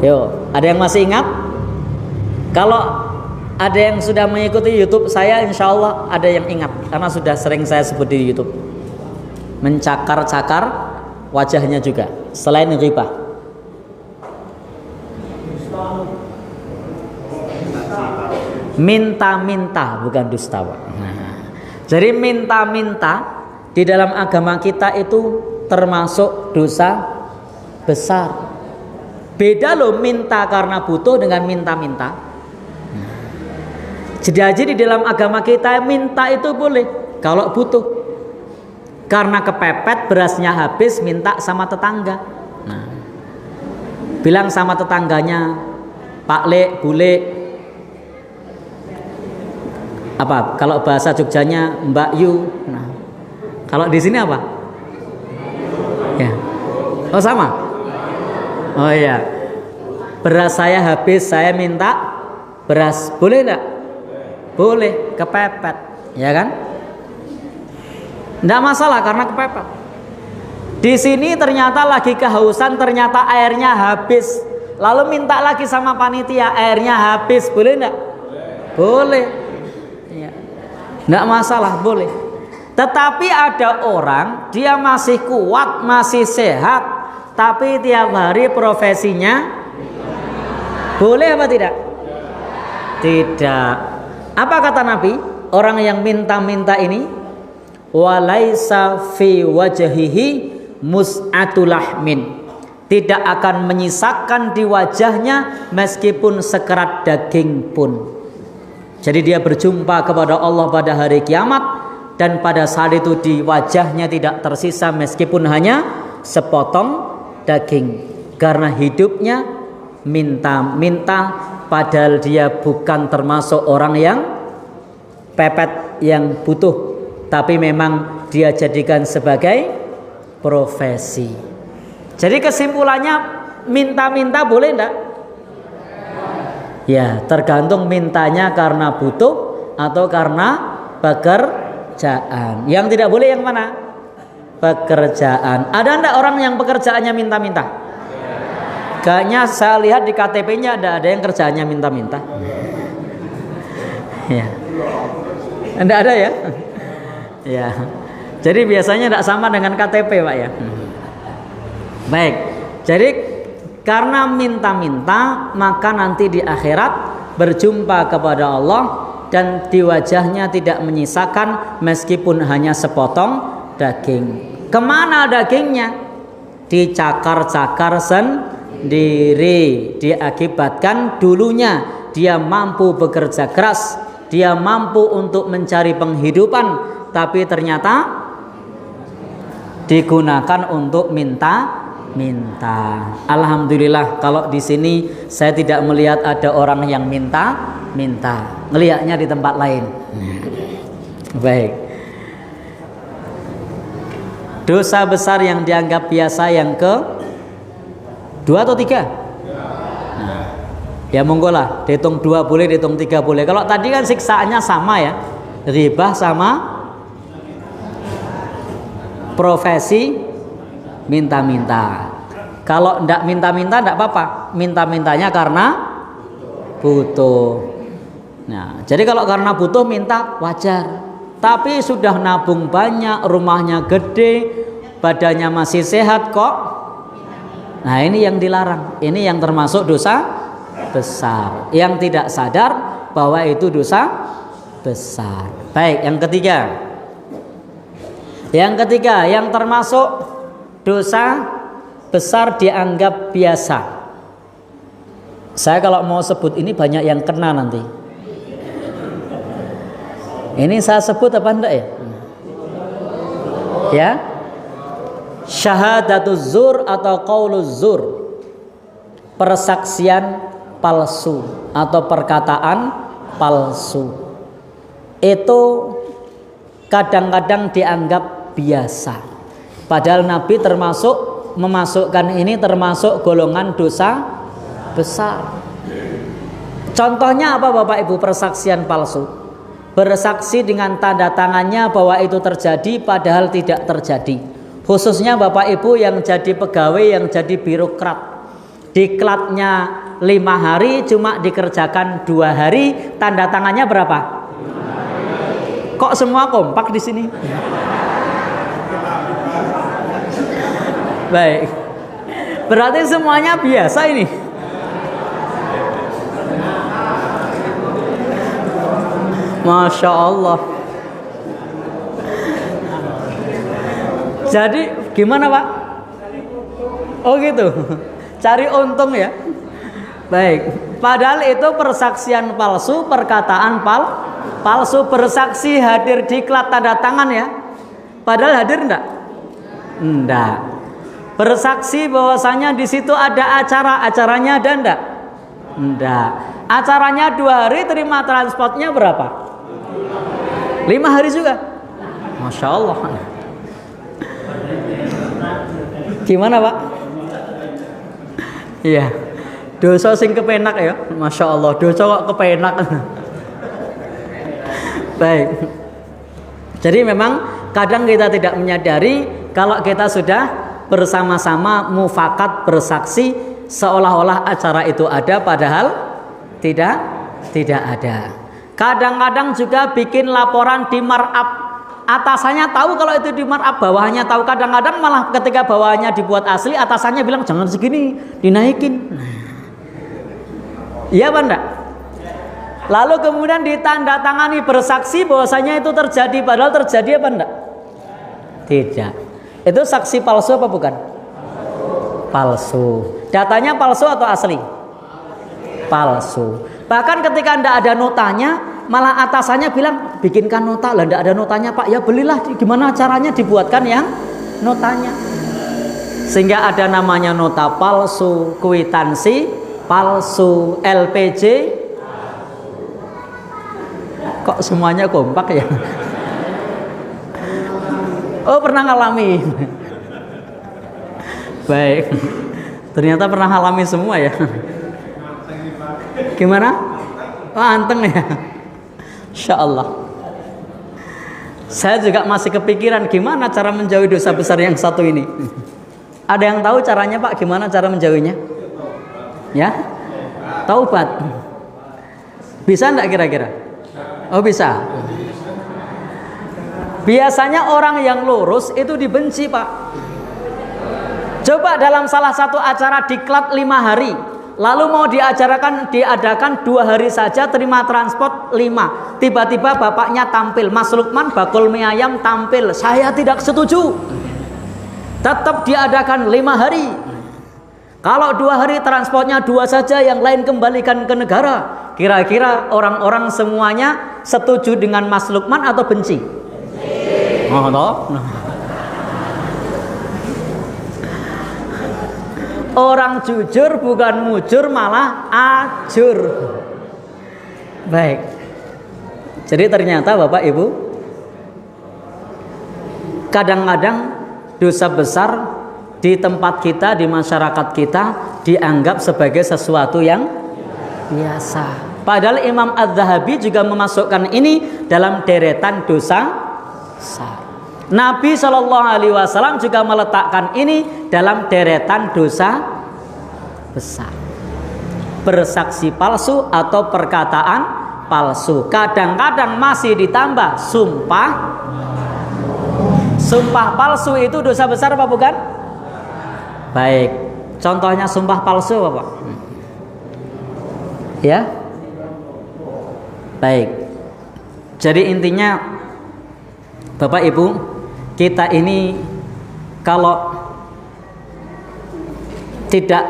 Yo, ada yang masih ingat? Kalau ada yang sudah mengikuti YouTube saya, insya Allah ada yang ingat karena sudah sering saya sebut di YouTube. Mencakar-cakar wajahnya juga selain riba. Minta-minta, bukan dusta, Pak. Jadi minta-minta di dalam agama kita itu termasuk dosa besar. Beda loh minta karena butuh dengan minta-minta. Jadi di dalam agama kita minta itu boleh kalau butuh. Karena kepepet berasnya habis, minta sama tetangga. Bilang sama tetangganya, Pak Le, Bule, apa? Kalau bahasa Jogjanya Mbak Yu. Kalau di sini apa? Ya. Oh sama. Oh iya, beras saya habis, saya minta beras, boleh enggak? Boleh, kepepet, ya kan? Enggak masalah karena kepepet. Di sini ternyata lagi kehausan, ternyata airnya habis, lalu minta lagi sama panitia, airnya habis, boleh enggak? Boleh. Ya. Enggak masalah, boleh. Tetapi ada orang, dia masih kuat, masih sehat, tapi tiap hari profesinya boleh apa tidak? Tidak. Apa kata Nabi? Orang yang minta-minta ini, walaisa fi wajhihi mus'atul lahmin, tidak akan menyisakan di wajahnya meskipun sekerat daging pun. Jadi dia berjumpa kepada Allah pada hari kiamat, dan pada saat itu di wajahnya tidak tersisa meskipun hanya sepotong daging, karena hidupnya minta-minta, padahal dia bukan termasuk orang yang pepet, yang butuh, tapi memang dia jadikan sebagai profesi. Jadi kesimpulannya, minta-minta boleh enggak? Ya, tergantung mintanya karena butuh atau karena pekerjaan. Yang tidak boleh yang mana? Pekerjaan. Ada enggak orang yang pekerjaannya minta-minta? Kayaknya saya lihat di KTP-nya ada yang kerjaannya minta-minta. Ya. Enggak ada ya? Ya. Jadi biasanya enggak sama dengan KTP, Pak ya. Baik. Jadi karena minta-minta, maka nanti di akhirat berjumpa kepada Allah dan di wajahnya tidak menyisakan meskipun hanya sepotong daging. Kemana dagingnya? Dicakar-cakar sendiri. Diakibatkan dulunya dia mampu bekerja keras, dia mampu untuk mencari penghidupan, tapi ternyata digunakan untuk minta-minta. Alhamdulillah kalau di sini saya tidak melihat ada orang yang minta-minta, ngelihatnya di tempat lain. Baik. Dosa besar yang dianggap biasa yang ke 2 atau 3? Nah, ya monggo lah, dihitung 2 boleh, dihitung 3 boleh. Kalau tadi kan siksaannya sama ya, ribah sama profesi minta-minta. Kalau ndak minta-minta ndak apa-apa, minta-mintanya karena butuh. Nah, jadi kalau karena butuh minta wajar. Tapi sudah nabung banyak, rumahnya gede, badannya masih sehat kok. Nah ini yang dilarang, ini yang termasuk dosa besar, yang tidak sadar bahwa itu dosa besar. Baik, yang ketiga. Yang ketiga, yang termasuk dosa besar dianggap biasa. Saya kalau mau sebut ini banyak yang kena nanti. Ini saya sebut apa enggak ya? Ya. Syahadatuz zur atau qauluz zur. Persaksian palsu atau perkataan palsu. Itu kadang-kadang dianggap biasa. Padahal Nabi memasukkan ini termasuk golongan dosa besar. Contohnya apa Bapak Ibu persaksian palsu? Bersaksi dengan tanda tangannya bahwa itu terjadi padahal tidak terjadi. Khususnya Bapak Ibu yang jadi pegawai, yang jadi birokrat. Diklatnya 5 hari cuma dikerjakan 2 hari, tanda tangannya berapa? Kok semua kompak di sini? Baik. Berarti semuanya biasa ini. Masya Allah. Jadi gimana Pak? Oh gitu. Cari untung ya. Baik. Padahal itu persaksian palsu, perkataan palsu. Bersaksi hadir diklat tanda tangan ya. Padahal hadir enggak? Enggak. Bersaksi bahwasanya di situ ada acaranya ada enggak? Enggak. Acaranya 2 hari, terima transportnya berapa? 5 hari juga. Masya Allah. Gimana Pak? Iya. Dosa sing kepenak ya. Masya Allah. Dosa kok kepenak. Baik. Jadi memang kadang kita tidak menyadari kalau kita sudah bersama-sama mufakat bersaksi seolah-olah acara itu ada padahal tidak ada. Kadang-kadang juga bikin laporan di markup. Atasannya tahu kalau itu di markup, bawahannya tahu. Kadang-kadang malah ketika bawahannya dibuat asli, atasannya bilang jangan segini, dinaikin. Iya apa enggak? Lalu kemudian ditandatangani bersaksi bahwasanya itu terjadi, padahal terjadi apa enggak? Tidak. Itu saksi palsu apa bukan? Palsu. Datanya palsu atau asli? Palsu. Bahkan ketika enggak ada notanya, malah atasannya bilang bikinkan nota. Lah enggak ada notanya Pak, ya belilah. Gimana caranya dibuatkan yang notanya? Sehingga ada namanya nota palsu, kwitansi palsu, LPG. Kok semuanya kompak ya? Oh pernah ngalami. Baik. Ternyata pernah alami semua ya. Gimana? Oh, anteng ya. Insya Allah. Saya juga masih kepikiran gimana cara menjauhi dosa besar yang satu ini. Ada yang tahu caranya Pak? Gimana cara menjauhinya? Ya? Taubat. Bisa enggak kira-kira? Oh bisa. Biasanya orang yang lurus itu dibenci Pak. Coba dalam salah satu acara diklat 5 hari, lalu mau diadakan 2 hari saja, terima transport 5. Tiba-tiba bapaknya tampil, Mas Lukman bakul mie ayam tampil. Saya tidak setuju. Tetap diadakan 5 hari. Kalau 2 hari transportnya 2 saja, yang lain kembalikan ke negara. Kira-kira orang-orang semuanya setuju dengan Mas Lukman atau benci? Oh, toh? Orang jujur bukan mujur, malah ajur. Baik. Jadi ternyata Bapak Ibu, kadang-kadang dosa besar di tempat kita, di masyarakat kita dianggap sebagai sesuatu yang biasa. Padahal Imam Az-Zahabi juga memasukkan ini dalam deretan dosa besar. Nabi SAW juga meletakkan ini dalam deretan dosa besar. Bersaksi palsu atau perkataan palsu. Kadang-kadang masih ditambah sumpah. Sumpah palsu itu dosa besar apa bukan? Baik. Contohnya sumpah palsu apa Pak? Ya? Baik. Jadi intinya Bapak Ibu, kita ini kalau tidak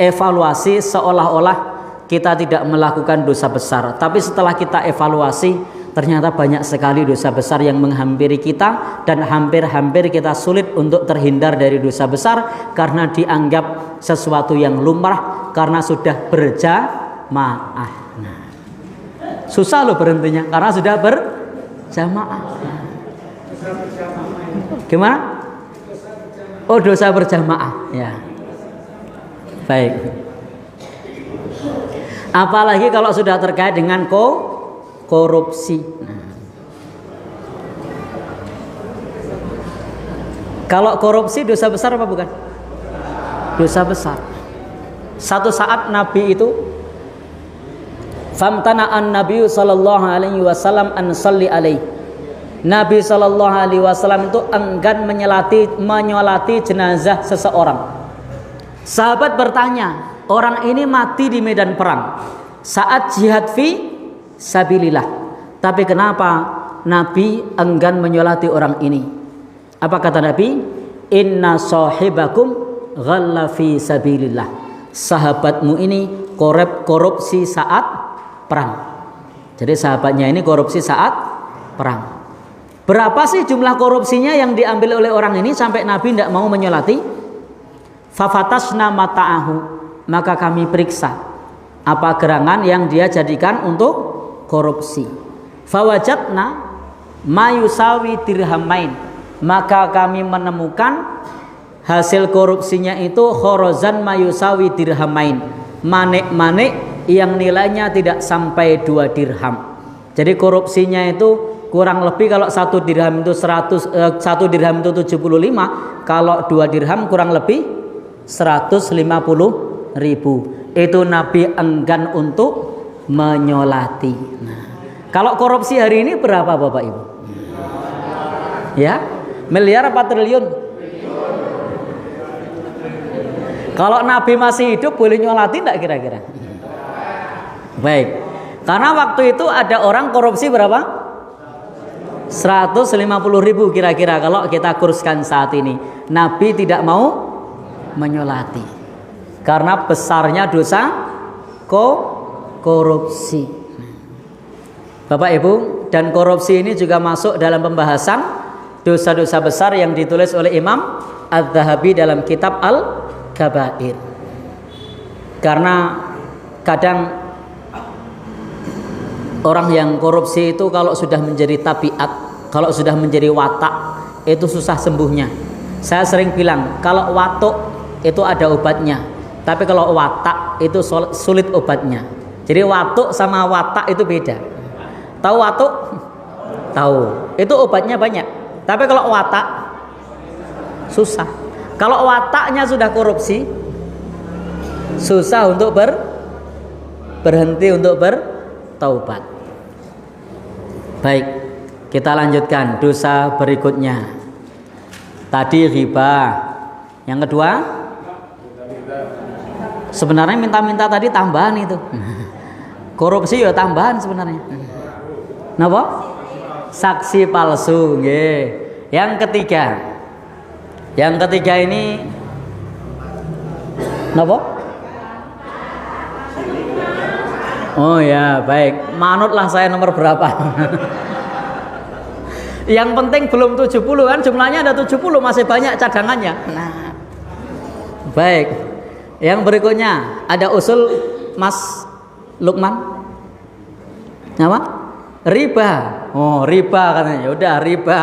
evaluasi seolah-olah kita tidak melakukan dosa besar. Tapi setelah kita evaluasi, Ternyata banyak sekali dosa besar yang menghampiri kita, dan hampir-hampir kita sulit untuk terhindar dari dosa besar karena dianggap sesuatu yang lumrah, karena sudah berjamaah. Nah, susah loh berhentinya karena sudah berjamaah. Gimana? Oh, dosa berjamaah ya. Baik. Apalagi kalau sudah terkait dengan korupsi. Kalau korupsi dosa besar apa bukan? Dosa besar. Satu saat Nabi itu famtana'an Nabi sallallahu alaihi wasallam an salli alaihi. Nabi sallallahu alaihi wasallam itu enggan menyolati jenazah seseorang. Sahabat bertanya, orang ini mati di medan perang saat jihad fi sabilillah, tapi kenapa Nabi enggan menyolati orang ini? Apa kata Nabi? Inna sahibakum ghalla fi sabilillah. Sahabatmu ini korupsi saat perang. Jadi sahabatnya ini korupsi saat perang. Berapa sih jumlah korupsinya yang diambil oleh orang ini sampai Nabi tidak mau menyolati? Fafatasna mata'ahu, maka kami periksa apa gerangan yang dia jadikan untuk korupsi. Fawajatna mayusawi dirhamain, maka kami menemukan hasil korupsinya itu khorozan mayusawi dirhamain, manik-manik yang nilainya tidak sampai 2 dirham. Jadi korupsinya itu kurang lebih, kalau 1 dirham itu 1 dirham itu 75, kalau 2 dirham kurang lebih 150.000. Itu Nabi enggan untuk menyolati. Nah, kalau korupsi hari ini berapa Bapak Ibu? Ya, miliar apa triliun? Kalau Nabi masih hidup boleh nyolati enggak kira-kira? Baik. Karena waktu itu ada orang korupsi berapa? 150.000 kira-kira kalau kita kurskan saat ini. Nabi tidak mau menyolati karena besarnya dosa korupsi. Bapak Ibu, dan korupsi ini juga masuk dalam pembahasan dosa-dosa besar yang ditulis oleh Imam Az-Zahabi dalam kitab Al-Kabair. Karena kadang orang yang korupsi itu kalau sudah menjadi tabiat, kalau sudah menjadi watak, itu susah sembuhnya. Saya sering bilang, kalau watuk itu ada obatnya, tapi kalau watak itu sulit obatnya. Jadi watuk sama watak itu beda. Tahu watuk? Tahu. Itu obatnya banyak. Tapi kalau watak susah. Kalau wataknya sudah korupsi, susah untuk berhenti untuk bertaubat. Baik, kita lanjutkan dosa berikutnya. Tadi riba. Yang kedua, sebenarnya minta-minta tadi tambahan itu. Korupsi ya tambahan sebenarnya. Napa? Saksi palsu, nggih. Yang ketiga ini napa? Oh ya, baik. Manutlah saya nomor berapa. Yang penting belum 70 kan, jumlahnya ada 70, masih banyak cadangannya. Nah, baik. Yang berikutnya ada usul Mas Lukman. Apa? Riba. Oh, riba katanya. Udah riba.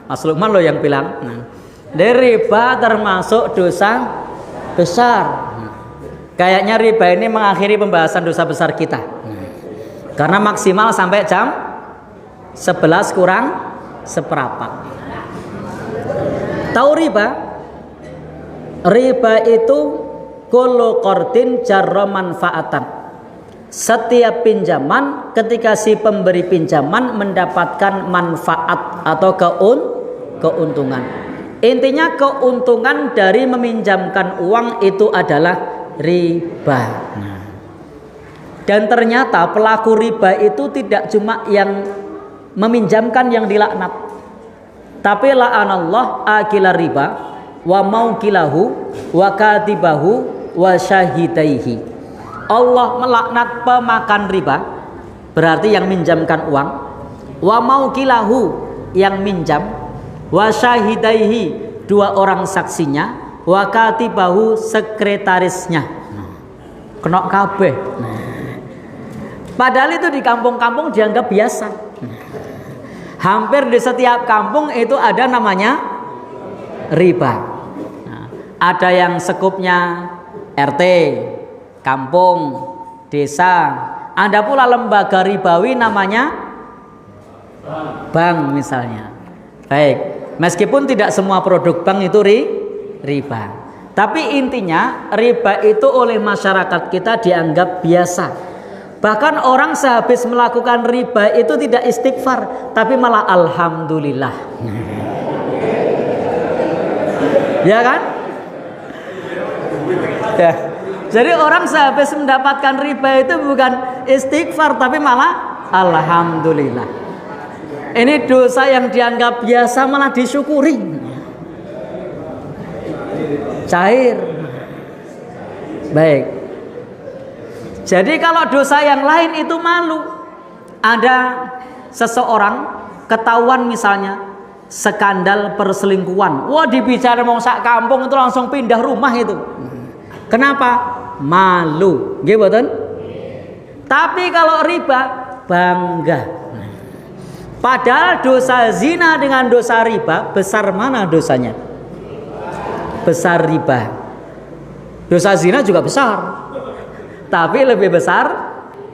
Mas Lukman loh yang bilang. Nah, dari riba termasuk dosa besar. Kayaknya riba ini mengakhiri pembahasan dosa besar kita. Karena maksimal sampai jam 11 kurang seperempat. Tahu riba? Riba itu kullu qardin jarra manfaatan. Setiap pinjaman ketika si pemberi pinjaman mendapatkan manfaat atau keuntungan. Intinya keuntungan dari meminjamkan uang itu adalah riba. Nah, dan ternyata pelaku riba itu tidak cuma yang meminjamkan yang dilaknat, tapi la'anallah akila riba wa maukilahu wa katibahu wa syahidaihi. Allah melaknat pemakan riba, berarti yang minjamkan uang, wa maukilahu yang minjam, wa syahidaihi 2 orang saksinya, wa katibahu sekretarisnya. Kena kabeh. Padahal itu di kampung-kampung dianggap biasa. Hampir di setiap kampung itu ada namanya riba. Ada yang sekupnya RT, kampung, desa. Ada pula lembaga ribawi namanya bank misalnya. Baik, meskipun tidak semua produk bank itu riba. Tapi intinya riba itu oleh masyarakat kita dianggap biasa. Bahkan orang sehabis melakukan riba itu tidak istighfar, tapi malah alhamdulillah. Ya kan? Ya. Jadi orang sehabis mendapatkan riba itu bukan istighfar, tapi malah alhamdulillah. Ini dosa yang dianggap biasa malah disyukuri. Cair. Baik. Jadi kalau dosa yang lain itu malu. Ada seseorang ketahuan misalnya skandal perselingkuhan. Wah, dibicara mau sak kampung itu langsung pindah rumah itu. Kenapa? Malu. Nggih mboten? Tapi kalau riba bangga. Padahal dosa zina dengan dosa riba, besar mana dosanya? Besar riba. Dosa zina juga besar, tapi lebih besar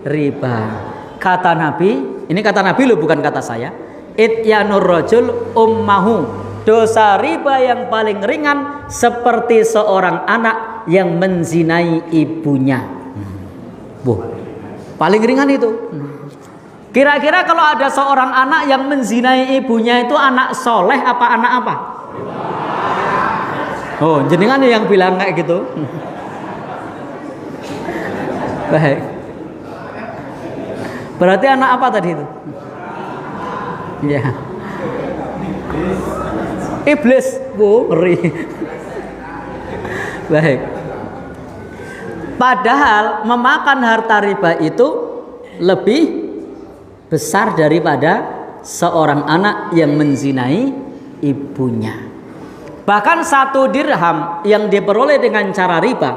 riba. Kata Nabi, ini kata Nabi loh, bukan kata saya. Ityanur rajul ummahu. Dosa riba yang paling ringan seperti seorang anak yang menzinai ibunya. Paling ringan itu. Kira-kira kalau ada seorang anak yang menzinai ibunya itu anak soleh apa anak apa? Oh, jenengan yang bilang kayak gitu. Baik. Berarti anak apa tadi itu? Ya. Iblis, bu, ngeri. Baik. Padahal memakan harta riba itu lebih besar daripada seorang anak yang menzinai ibunya. Bahkan 1 dirham yang diperoleh dengan cara riba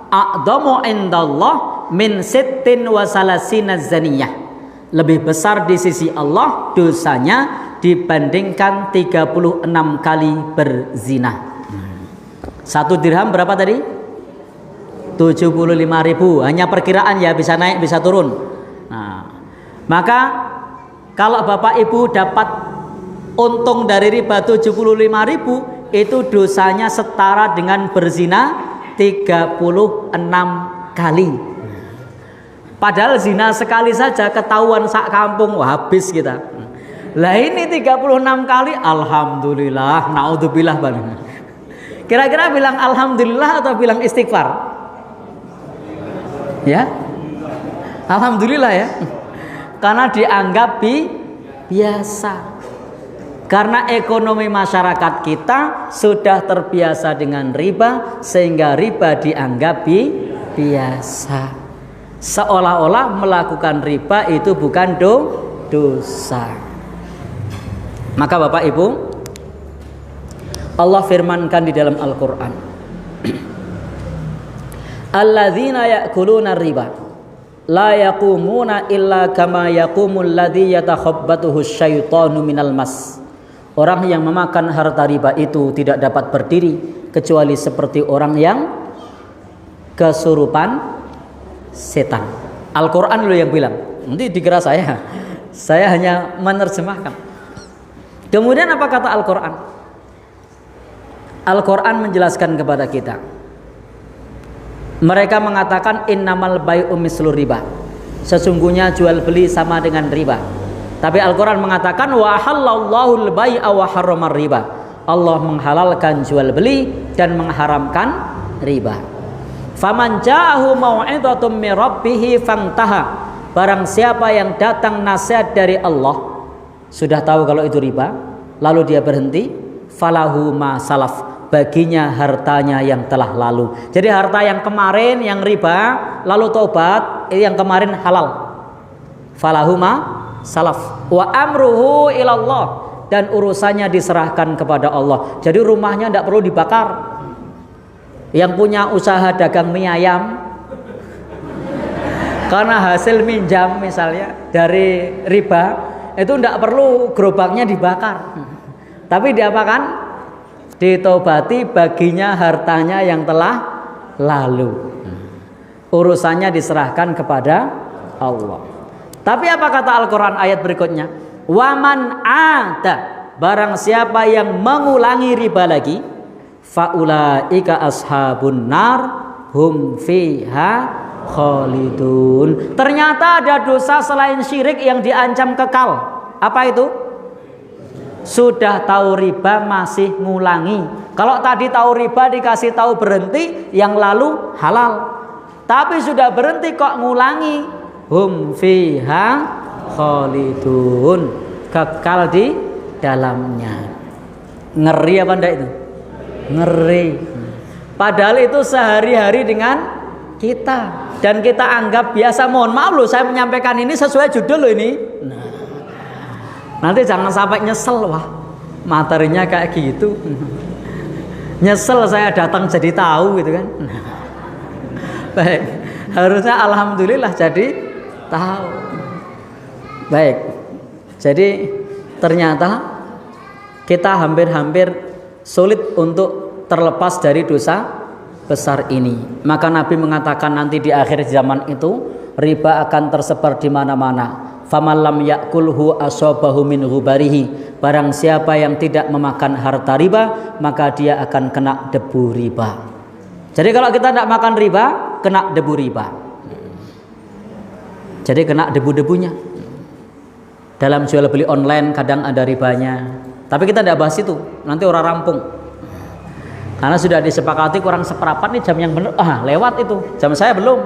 a'dhamu indallah min sittin wa salasina zaniyah. Lebih besar di sisi Allah dosanya dibandingkan 36 kali berzina. 1 dirham berapa tadi? 75.000. Hanya perkiraan ya, bisa naik bisa turun. Nah, maka kalau Bapak Ibu dapat untung dari riba 75.000, itu dosanya setara dengan berzina 36 kali. Padahal zina sekali saja ketahuan sak kampung, wah habis kita. Lah ini 36 kali, alhamdulillah, naudzubillah balik. Kira-kira bilang alhamdulillah atau bilang istighfar? Ya, alhamdulillah ya. Karena dianggap biasa. Karena ekonomi masyarakat kita sudah terbiasa dengan riba, sehingga riba dianggap biasa. Seolah-olah melakukan riba itu bukan dosa. Maka Bapak Ibu, Allah firmankan di dalam Al-Quran, alladzina ya'kuluna riba la yaqumuna illa kama yaqumul ladzi yatakhabbatuhu syaitanu minal mas. Orang yang memakan harta riba itu tidak dapat berdiri kecuali seperti orang yang kesurupan setan. Al-Quran loh yang bilang, nanti dikira saya hanya menerjemahkan. Kemudian apa kata Al-Quran? Al-Quran menjelaskan kepada kita, mereka mengatakan innamal bai'u mislu riba, sesungguhnya jual beli sama dengan riba. Tapi Al-Quran mengatakan wa halallahu al-bai'a wa harramar riba, Allah menghalalkan jual beli dan mengharamkan riba. Faman ja'ahu mau'izatun min rabbih fantaha, barang siapa yang datang nasihat dari Allah, sudah tahu kalau itu riba, lalu dia berhenti, falahu ma salaf, baginya hartanya yang telah lalu. Jadi harta yang kemarin yang riba lalu tobat, yang kemarin halal. Falahu ma salaf. Wa amruhu ilallah, dan urusannya diserahkan kepada Allah. Jadi rumahnya tidak perlu dibakar. Yang punya usaha dagang mie ayam, karena hasil minjam misalnya dari riba, itu tidak perlu gerobaknya dibakar, tapi diapakan? Ditobati baginya hartanya yang telah lalu. Urusannya diserahkan kepada Allah. Tapi apa kata Al-Quran ayat berikutnya? Waman ada, barang siapa yang mengulangi riba lagi, faulaika ashabun nar hum fiha khalidun. Ternyata ada dosa selain syirik yang diancam kekal. Apa itu? Sudah tahu riba masih ngulangi. Kalau tadi tahu riba dikasih tahu berhenti, yang lalu halal. Tapi sudah berhenti kok ngulangi. Hum fiha khalidun, kekal di dalamnya. Ngeri apa enggak itu? Ngeri. Padahal itu sehari-hari dengan kita, dan kita anggap biasa. Mohon maaf loh, saya menyampaikan ini sesuai judul loh ini. Nanti jangan sampai nyesel, wah materinya kayak gitu. Nyesel saya datang jadi tahu gitu kan. Baik, harusnya alhamdulillah jadi tahu. Baik, jadi ternyata kita hampir-hampir sulit untuk terlepas dari dosa besar ini. Maka Nabi mengatakan nanti di akhir zaman itu riba akan tersebar di mana-mana. Faman lam yakulhu asabahu min ghubarihi, barang siapa yang tidak memakan harta riba, maka dia akan kena debu riba. Jadi kalau kita tidak makan riba, kena debu riba. Jadi kena debu-debunya. Dalam jual beli online kadang ada ribanya, tapi kita tidak bahas itu, nanti orang rampung. Karena sudah disepakati kurang seperempat nih jam yang benar. Lewat itu, jam saya belum.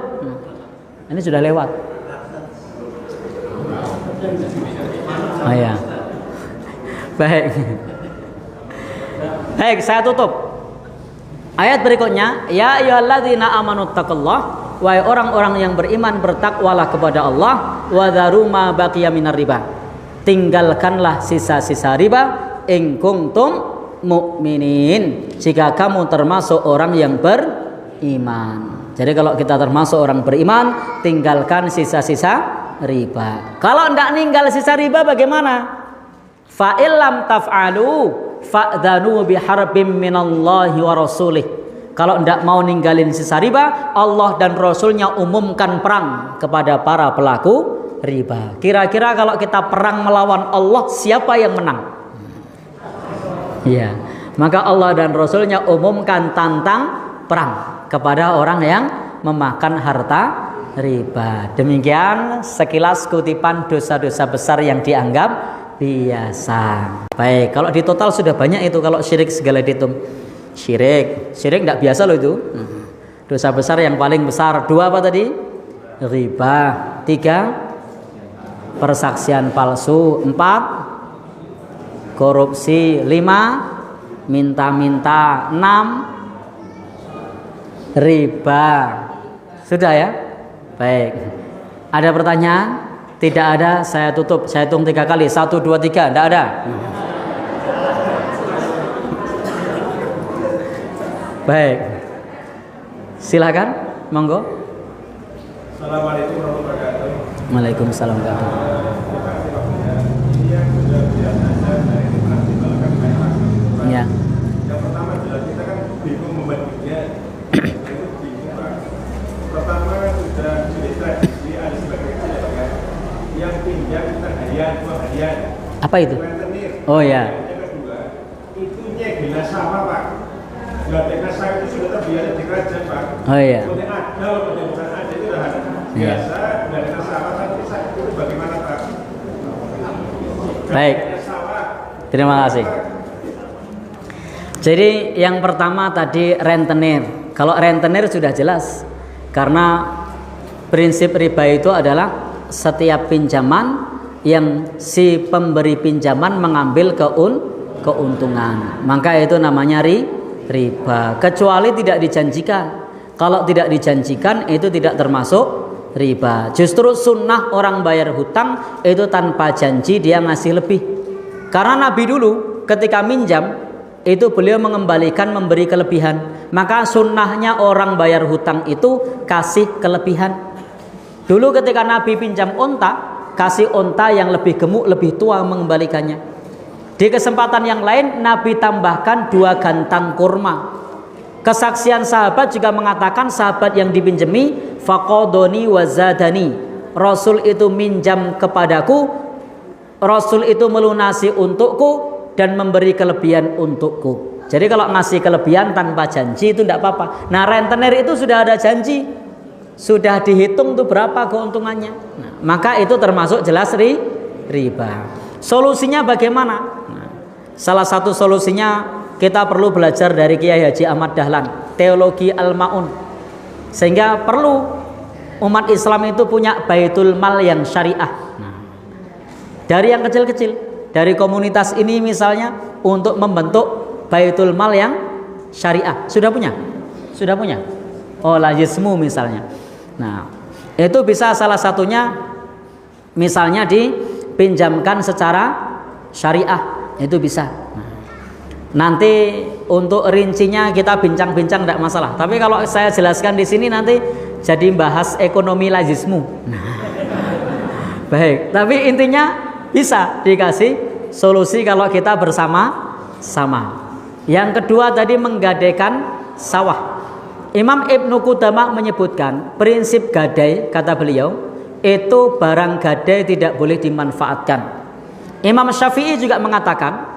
Ini sudah lewat. Oh ya. Baik. Baik, saya tutup. Ayat berikutnya, ya ayyuhalladzina amanu taqullah, wahai orang-orang yang beriman, bertakwalah kepada Allah, wa dzaru ma baqiya minar riba. Tinggalkanlah sisa-sisa riba, in kuntum mukminin, jika kamu termasuk orang yang beriman. Jadi kalau kita termasuk orang beriman, tinggalkan sisa-sisa riba. Kalau tidak ninggal sisa riba bagaimana? Fa illam taf'alu fa'dhanu biharbim minallahi wa rasulih. Kalau tidak mau ninggalin sisa riba, Allah dan Rasulnya umumkan perang kepada para pelaku riba. Kira-kira kalau kita perang melawan Allah, siapa yang menang? Ya, maka Allah dan Rasulnya umumkan tantang perang kepada orang yang memakan harta riba. Demikian sekilas kutipan dosa-dosa besar yang dianggap biasa. Baik, kalau di total sudah banyak itu. Kalau syirik segala dihitung, syirik tidak biasa loh itu. Dosa besar yang paling besar 2 apa tadi? Riba. 3 persaksian palsu. 4 korupsi. 5 minta-minta. 6 riba. Sudah ya? Baik. Ada pertanyaan? Tidak ada, saya tutup. Saya hitung 3 kali. 1, 2, 3. Tidak ada. Baik. Silakan, monggo. Assalamualaikum warahmatullahi wabarakatuh. Waalaikumsalam warahmatullahi wabarakatuh. Ya. Yang pertama adalah kita kan bingung membaginya. Pertama sudah tradisi ada sebagai kan yang pinjam kita harian, 2 harian. Apa itu? Rentenir. Oh ya. Yang kedua, itu nyegel sama Pak. Gak saya itu sudah terbiasa di kerajaan Pak. Oh iya. Kemudian ada, kemudian bukan ada itu udah biasa. Dan dengan sawah tapi itu bagaimana Pak? Baik. Terima kasih. Jadi yang pertama tadi rentenir. Kalau rentenir sudah jelas. Karena prinsip riba itu adalah setiap pinjaman yang si pemberi pinjaman mengambil keuntungan, maka itu namanya riba. Kecuali tidak dijanjikan. Kalau tidak dijanjikan itu tidak termasuk riba. Justru sunnah orang bayar hutang itu tanpa janji dia ngasih lebih. Karena Nabi dulu ketika minjam itu beliau mengembalikan, memberi kelebihan. Maka sunnahnya orang bayar hutang itu kasih kelebihan. Dulu ketika Nabi pinjam onta, kasih onta yang lebih gemuk, lebih tua mengembalikannya. Di kesempatan yang lain Nabi tambahkan 2 gantang kurma. Kesaksian sahabat juga mengatakan sahabat yang dipinjemi faqadoni wazadani. Rasul itu minjam kepadaku, Rasul itu melunasi untukku dan memberi kelebihan untukku. Jadi kalau ngasih kelebihan tanpa janji itu tidak apa-apa. Nah, rentenir itu sudah ada janji, sudah dihitung tuh berapa keuntungannya. Nah, maka itu termasuk jelas riba. Solusinya bagaimana? Nah, salah satu solusinya kita perlu belajar dari Kiai Haji Ahmad Dahlan, teologi al-ma'un. Sehingga perlu umat Islam itu punya baitul mal yang syariah. Nah, dari yang kecil-kecil, dari komunitas ini misalnya untuk membentuk baitul mal yang syariah. Sudah punya? Sudah punya? Oh, lajismu misalnya. Nah, itu bisa salah satunya misalnya dipinjamkan secara syariah. Itu bisa. Nah, nanti untuk rincinya kita bincang-bincang tidak masalah. Tapi kalau saya jelaskan di sini nanti jadi bahas ekonomi lajismu. Nah, baik. Tapi intinya bisa dikasih solusi kalau kita bersama-sama. Yang kedua tadi menggadaikan sawah. Imam Ibnu Qudamah menyebutkan prinsip gadai, kata beliau, itu barang gadai tidak boleh dimanfaatkan. Imam Syafi'i juga mengatakan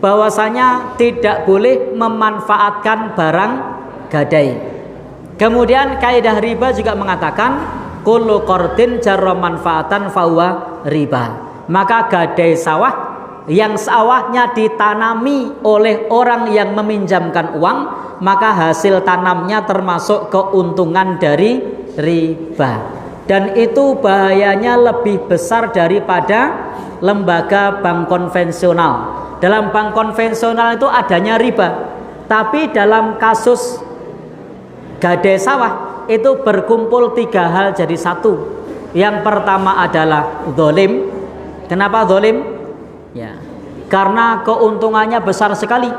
bahwasanya tidak boleh memanfaatkan barang gadai. Kemudian kaidah riba juga mengatakan kullu qardin jarra manfaatan fahuwa riba. Maka gadai sawah yang sawahnya ditanami oleh orang yang meminjamkan uang, maka hasil tanamnya termasuk keuntungan dari riba. Dan itu bahayanya lebih besar daripada lembaga bank konvensional. Dalam bank konvensional itu adanya riba, tapi dalam kasus gadai sawah itu berkumpul 3 hal jadi satu. Yang pertama adalah zalim. Kenapa zalim? Ya, karena keuntungannya besar sekali.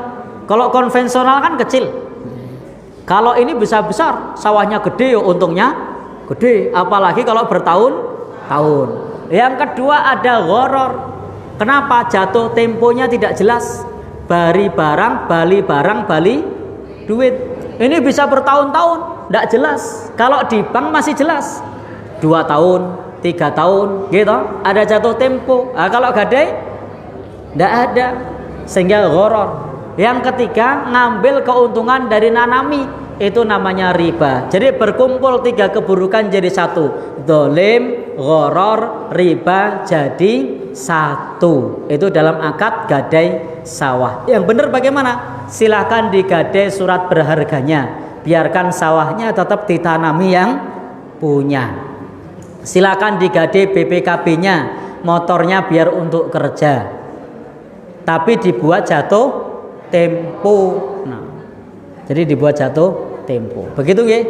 Kalau konvensional kan kecil. Kalau ini bisa besar, sawahnya gede, untungnya gede. Apalagi kalau bertahun-tahun. Yang kedua ada gharar. Kenapa? Jatuh temponya tidak jelas. Bari barang, bali barang, bali duit. Ini bisa bertahun-tahun, tidak jelas. Kalau di bank masih jelas. 2 tahun, 3 tahun, gitu. Ada jatuh tempo. Nah, kalau gadai tidak ada, sehingga gharar. Yang ketiga ngambil keuntungan dari nanami, itu namanya riba. Jadi berkumpul 3 keburukan jadi satu. Zalim, gharar, riba jadi satu. Itu dalam akad gadai sawah. Yang benar bagaimana? Silahkan digadai surat berharganya, biarkan sawahnya tetap ditanami yang punya. Silahkan digadai BPKB-nya, motornya biar untuk kerja, tapi dibuat jatuh tempo. Nah, jadi dibuat jatuh tempo. Begitu nggih?